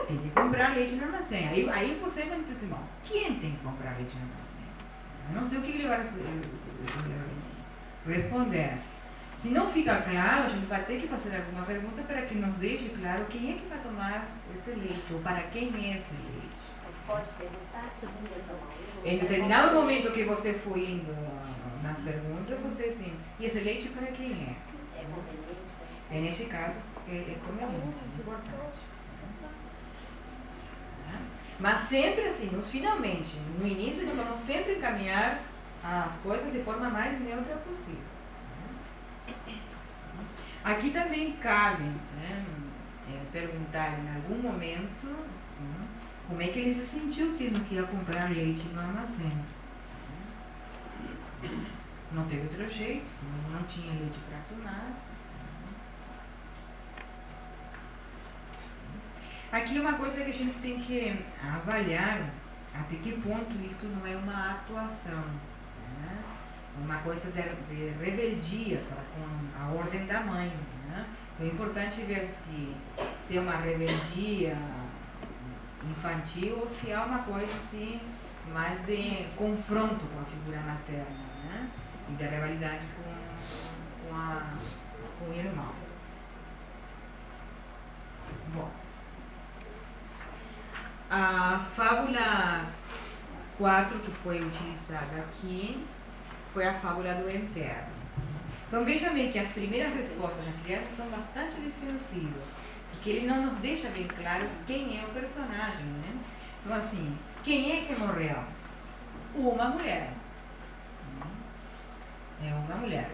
Tem que comprar leite no armazém. Aí você vai dizer assim, bom, quem tem que comprar leite no armazém? Eu não sei o que ele vai responder. Se não fica claro, a gente vai ter que fazer alguma pergunta para que nos deixe claro quem é que vai tomar esse leite, ou para quem é esse leite. Pode perguntar que ninguém toma leite. Em determinado momento que você for indo nas perguntas, você assim, e esse leite para quem é? É conveniente. E neste caso, é conveniente, é importante. Mas sempre assim, nos finalmente, no início nós vamos sempre encaminhar as coisas de forma mais neutra possível. Aqui também cabe, né, perguntar em algum momento como é que ele se sentiu tendo que ir comprar leite no armazém. Não teve outro jeito, não tinha leite para tomar. Aqui é uma coisa que a gente tem que avaliar até que ponto isso não é uma atuação, né? Uma coisa de rebeldia com a ordem da mãe. Né? Então é importante ver se é uma rebeldia infantil ou se é uma coisa assim, mais de confronto com a figura materna, né? E de rivalidade com o irmão. Bom. A fábula 4 que foi utilizada aqui foi a fábula do enterro. Então veja bem que as primeiras respostas da criança são bastante defensivas, porque ele não nos deixa bem claro quem é o personagem, né? Então assim, quem é que morreu? Uma mulher. É uma mulher.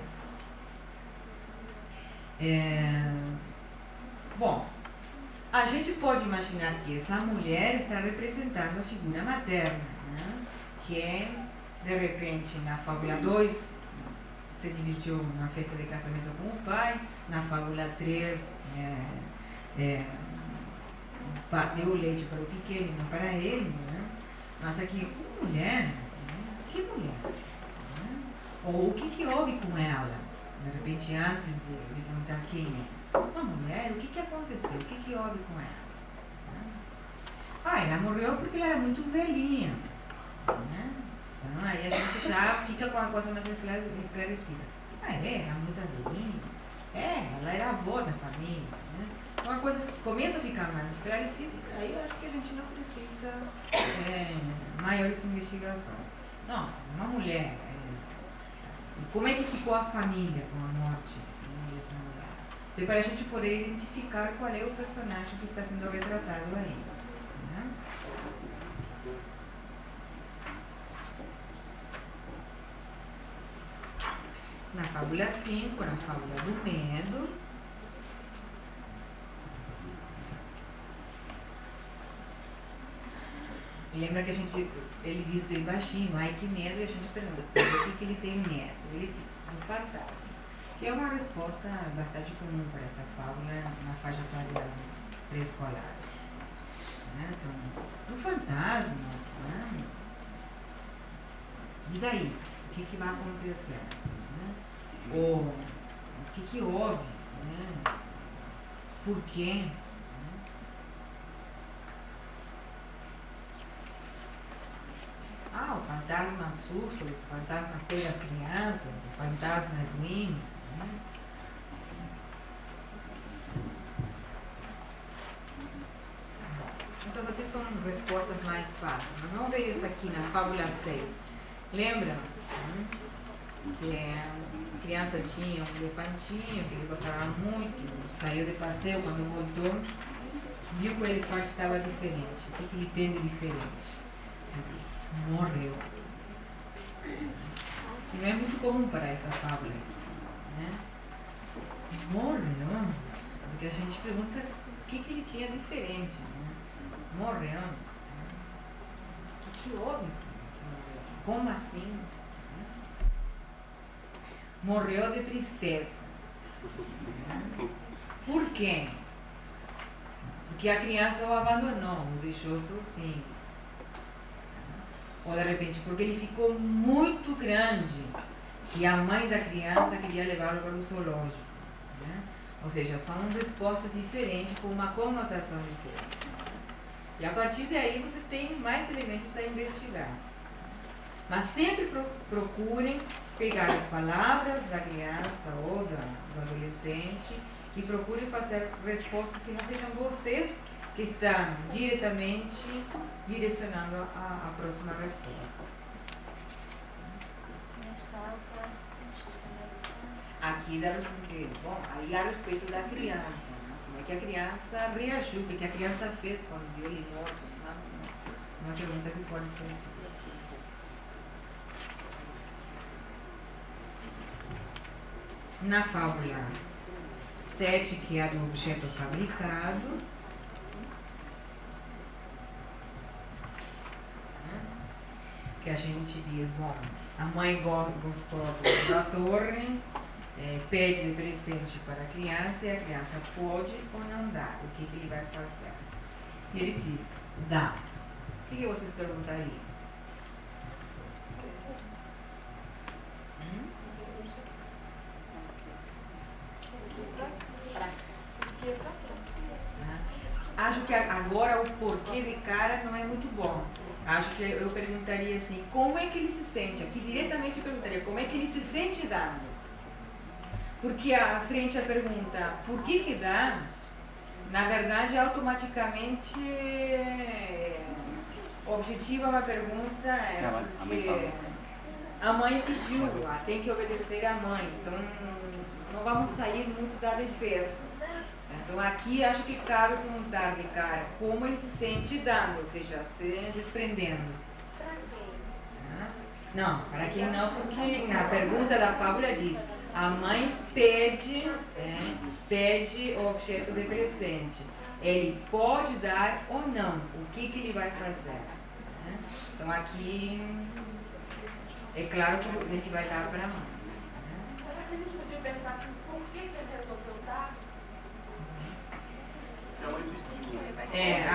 Bom, A gente pode imaginar que essa mulher está representando a figura materna, né? Que é, de repente, na fábula 2, se divertiu na festa de casamento com o pai, na fábula 3, deu leite para o pequeno e não para ele, né? Mas aqui, mulher, né? Que mulher? Né? Ou o que houve com ela? De repente, antes de perguntar quem é. Uma mulher, o que aconteceu? O que houve com ela? Ela morreu porque ela era muito velhinha. Né? Então, aí a gente já fica com a coisa mais esclarecida. Era muito velhinha. Ela era avó da família. Né? Então a coisa começa a ficar mais esclarecida. Aí eu acho que a gente não precisa maiores investigações. Não, uma mulher. Como é que ficou a família com a morte dessa mulher? Então, para a gente poder identificar qual é o personagem que está sendo retratado aí. Né? Na fábula 5, na fábula do medo, lembra que ele diz bem baixinho, ai que medo, e a gente pergunta, por que ele tem medo? Ele diz, um fantasma. Que é uma resposta bastante comum para essa fábula na faixa etária pré-escolar. Né? Então, um fantasma, né? E daí? O que vai acontecer? Né? Ou o que houve? Né? Por quê? O fantasma assusta, o fantasma pega as crianças, o fantasma é ruim. Né? Essas aqui são respostas mais fáceis. Mas vamos ver isso aqui na fábula 6. Lembra? Que a criança tinha um elefantinho que ele gostava muito, saiu de passeio, quando voltou, viu que o elefante estava diferente. O que ele tem de diferente? Morreu. E não é muito comum para essa fábula. Né? Morreu? Porque a gente pergunta o que ele tinha diferente. Né? Morreu? O que houve? Como assim? Morreu de tristeza. Por quê? Porque a criança o abandonou, o deixou sozinho. Ou de repente, porque ele ficou muito grande e a mãe da criança queria levá-lo para o zoológico. Né? Ou seja, são respostas diferentes com uma conotação diferente. E a partir daí você tem mais elementos a investigar. Mas sempre procurem pegar as palavras da criança ou do adolescente e procurem fazer respostas que não sejam vocês que estão diretamente direcionando a próxima resposta. Aqui dá o sentido. Bom, aí a respeito da criança. Né? Como é que a criança reagiu? O que a criança fez quando viu ele morto? Uma pergunta que pode ser. Na fábula 7, que é a do objeto fabricado, que a gente diz, bom, a mãe gostou da torre, pede de presente para a criança e a criança pode ou não dá. O que ele vai fazer? E ele diz, dá. O que vocês perguntariam? Acho que agora o porquê de cara não é muito bom. Acho que eu perguntaria assim, como é que ele se sente? Aqui diretamente eu perguntaria, como é que ele se sente dando? Porque à frente a pergunta, por que dá? Na verdade, automaticamente objetiva uma pergunta porque a mãe pediu, tem que obedecer à mãe. Então não vamos sair muito da defesa. Então aqui acho que cabe perguntar de cara como ele se sente dando, ou seja, se desprendendo. Para quê? Não, para quem não, porque a pergunta da fábula diz, a mãe pede o objeto de presente. Ele pode dar ou não, o que ele vai fazer. Né? Então aqui é claro que a gente vai dar para a mãe. Será que a gente podia pensar assim, por que ele resolveu dar?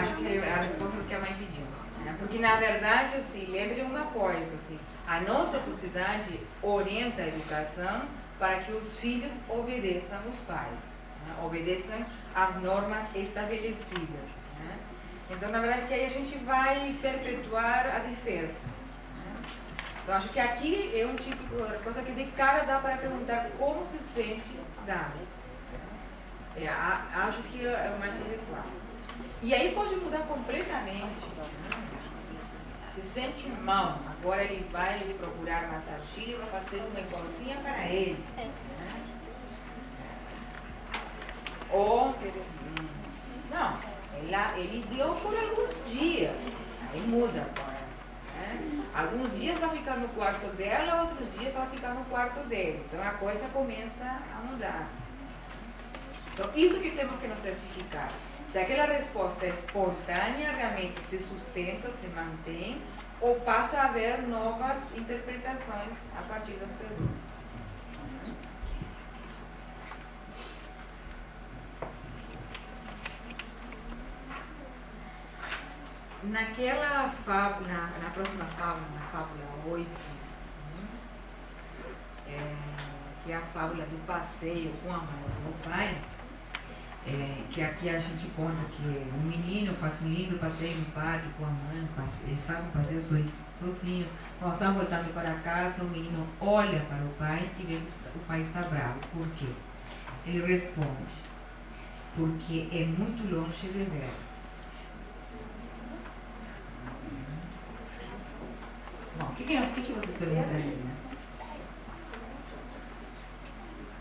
Acho que a resposta é o que a mãe pediu. Né? Porque na verdade, assim, lembre uma coisa, assim, a nossa sociedade orienta a educação para que os filhos obedeçam os pais, né? Obedeçam as normas estabelecidas. Né? Então, na verdade, que aí a gente vai perpetuar a diferença. Né? Então, acho que aqui é um tipo de coisa que de cara dá para perguntar como se sente dado. Acho que é o mais adequado. E aí pode mudar completamente. Né? Se sente mal, agora ele vai procurar massagista e vai fazer uma igualzinha para ele. Né? Ou, não, ele deu por alguns dias, aí muda. Né? Alguns dias vai ficar no quarto dela, outros dias vai ficar no quarto dele. Então a coisa começa a mudar. Então isso que temos que nos certificar. Se aquela resposta espontânea realmente se sustenta, se mantém, ou passa a haver novas interpretações a partir das perguntas. Naquela fábula, na próxima fábula, na fábula 8, que é a fábula do passeio com a mãe e o pai, que aqui a gente conta que um menino faz um lindo passeio no parque com a mãe, eles fazem um passeio sozinho. Quando estão voltando para casa, o menino olha para o pai e vê que o pai está bravo. Por quê? Ele responde, porque é muito longe de ver. Bom, o que vocês perguntariam? Né?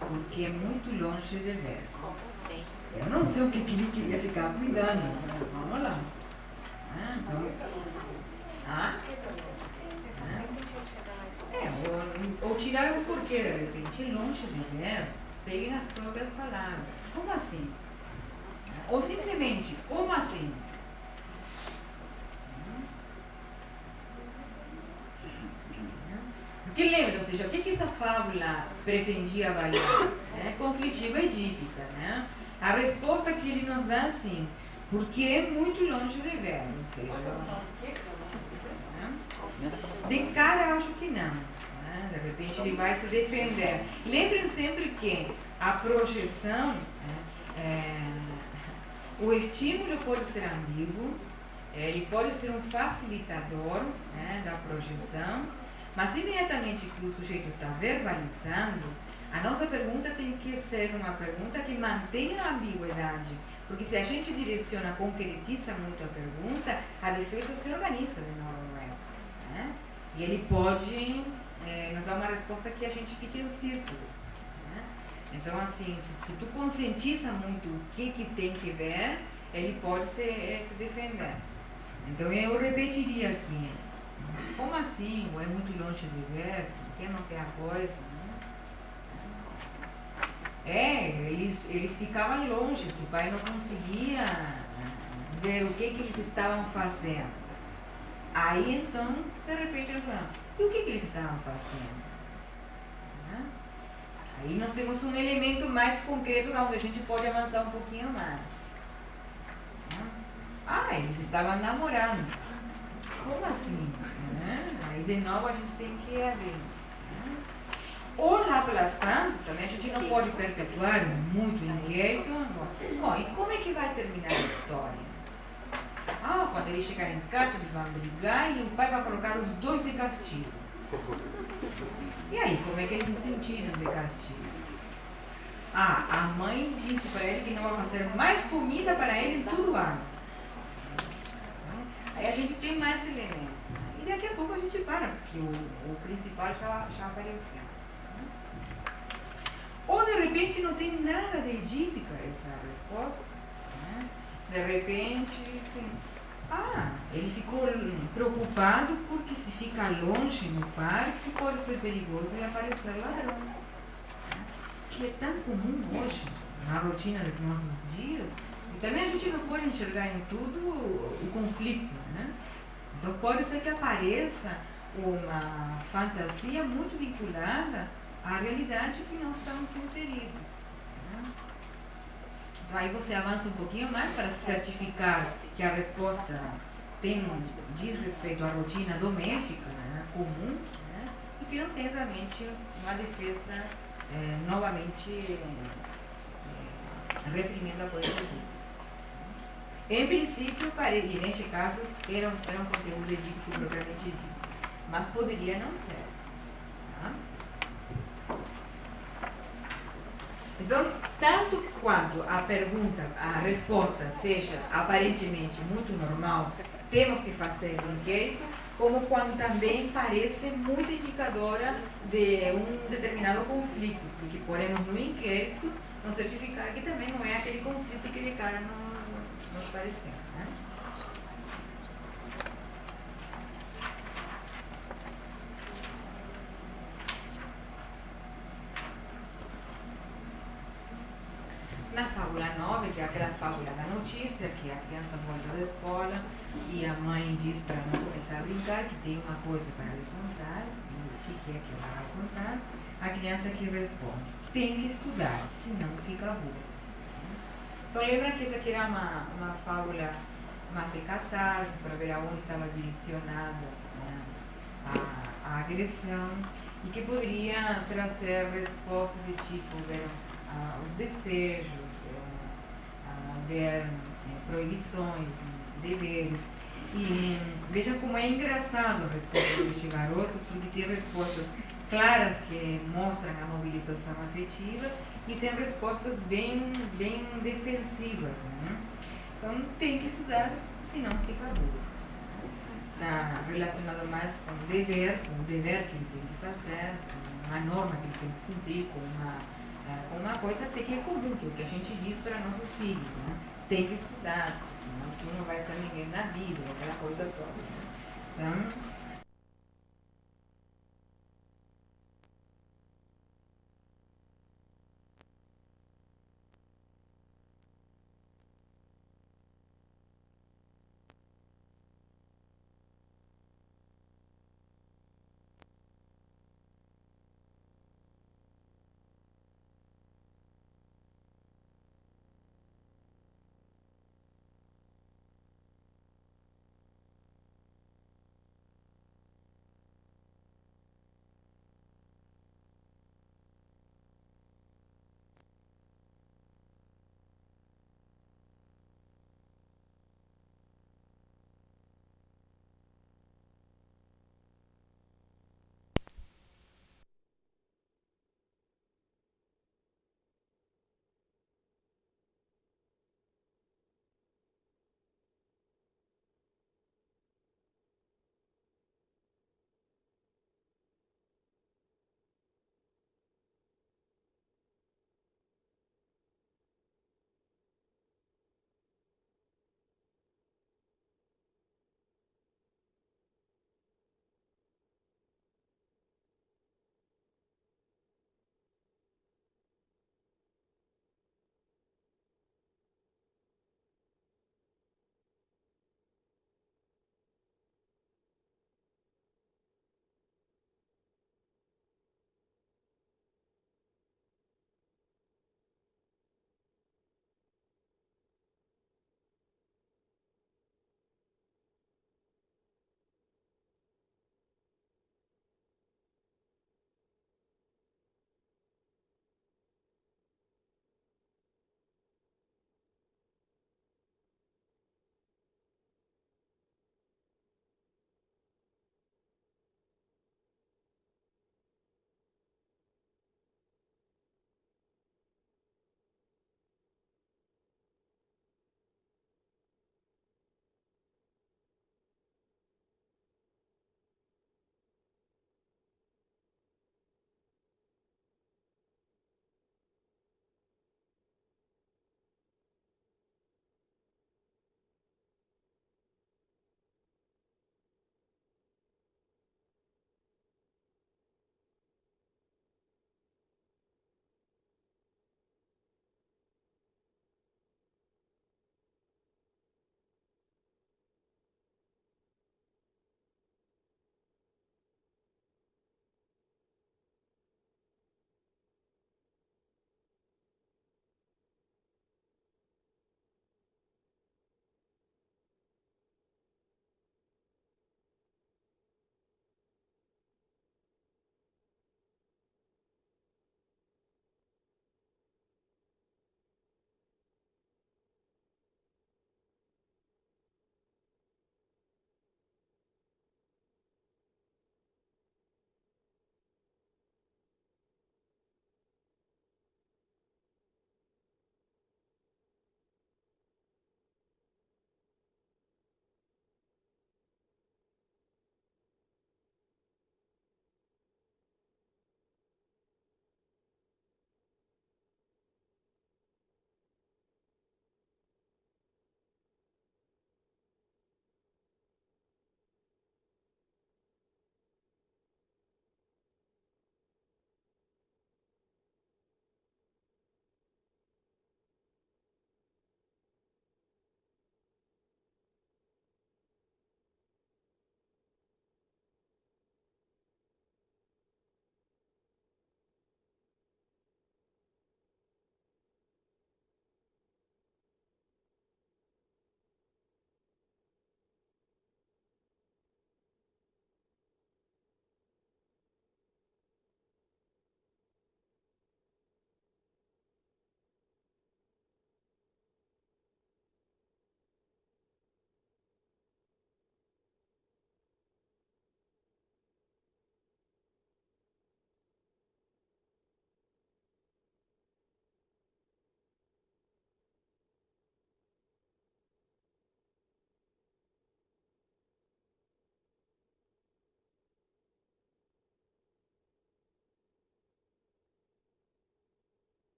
Porque é muito longe de ver. Eu não sei o que ele queria ficar cuidando. Vamos lá. Ou tirar o porquê, de repente, longe de ver, peguem as próprias palavras. Como assim? Ou simplesmente, como assim? Porque lembra, ou seja, o que essa fábula pretendia avaliar? Conflitiva e edípica, né? A resposta que ele nos dá assim, porque é muito longe de ver, ou seja, de cara eu acho que não, né? De repente ele vai se defender. Lembrem sempre que a projeção, o estímulo pode ser ambíguo, ele pode ser um facilitador, né, da projeção, mas imediatamente que o sujeito está verbalizando, a nossa pergunta tem que ser uma pergunta que mantenha a ambiguidade, porque se a gente direciona, concretiza muito a pergunta, a defesa se organiza de novo, né? E ele pode nos dar uma resposta que a gente fique em círculos. Né? Então, assim, se tu conscientiza muito o que tem que ver, ele pode se defender. Então, eu repetiria aqui, como assim? Ou é muito longe de ver? Por que não tem a coisa? Eles ficavam longe, se o pai não conseguia ver o que eles estavam fazendo. Aí então, de repente, eles falaram, e o que eles estavam fazendo? Aí nós temos um elemento mais concreto onde a gente pode avançar um pouquinho mais. Eles estavam namorando. Como assim? Aí de novo a gente tem que abrir. Ou lá pelas tantas, também a gente não pode perpetuar muito inquieto. Bom, e como é que vai terminar a história? Quando eles chegarem em casa, eles vão brigar e o pai vai colocar os dois de castigo. E aí, como é que eles se sentiram de castigo? A mãe disse para ele que não vai fazer mais comida para ele em todo o ano. Aí a gente tem mais elementos. E daqui a pouco a gente para, porque o principal já apareceu. Ou de repente não tem nada de edípica essa resposta. Né? De repente, assim, ele ficou preocupado porque se fica longe no parque pode ser perigoso e aparecer ladrão. Que é tão comum hoje, na rotina dos nossos dias, E também a gente não pode enxergar em tudo o conflito, né? Então pode ser que apareça uma fantasia muito vinculada à realidade que nós estamos inseridos. Né? Então aí você avança um pouquinho mais para certificar que a resposta diz respeito à rotina doméstica, né, comum, né, e que não tem realmente uma defesa novamente reprimindo a coisa do tipo. Em princípio, e neste caso, era um conteúdo edípico propriamente dito, mas poderia não ser. Tá? Então, tanto quanto a pergunta, a resposta seja aparentemente muito normal, temos que fazer um inquérito, como quando também parece muito indicadora de um determinado conflito, porque podemos no inquérito nos certificar que também não é aquele conflito que de cara nos pareceu. Né? Na fábula 9, que é aquela fábula da notícia, que a criança volta da escola e a mãe diz para não começar a brincar que tem uma coisa para lhe contar, e o que é que ela vai contar, a criança que responde, tem que estudar, senão fica burro. Então lembra que essa aqui era uma fábula, uma catarse, para ver aonde estava direcionada, né, a agressão, e que poderia trazer respostas de tipo ver os desejos, ver proibições, deveres. E veja como é engraçado a resposta deste garoto, porque tem respostas claras que mostram a mobilização afetiva e tem respostas bem defensivas. Né? Então tem que estudar, senão fica burro. Está relacionado mais com o dever que ele tem que fazer, com uma norma que ele tem que cumprir, com uma coisa até que é comum, que é o que a gente diz para nossos filhos. Né? Tem que estudar, senão tu não vai ser ninguém na vida, aquela coisa toda. Né? Então,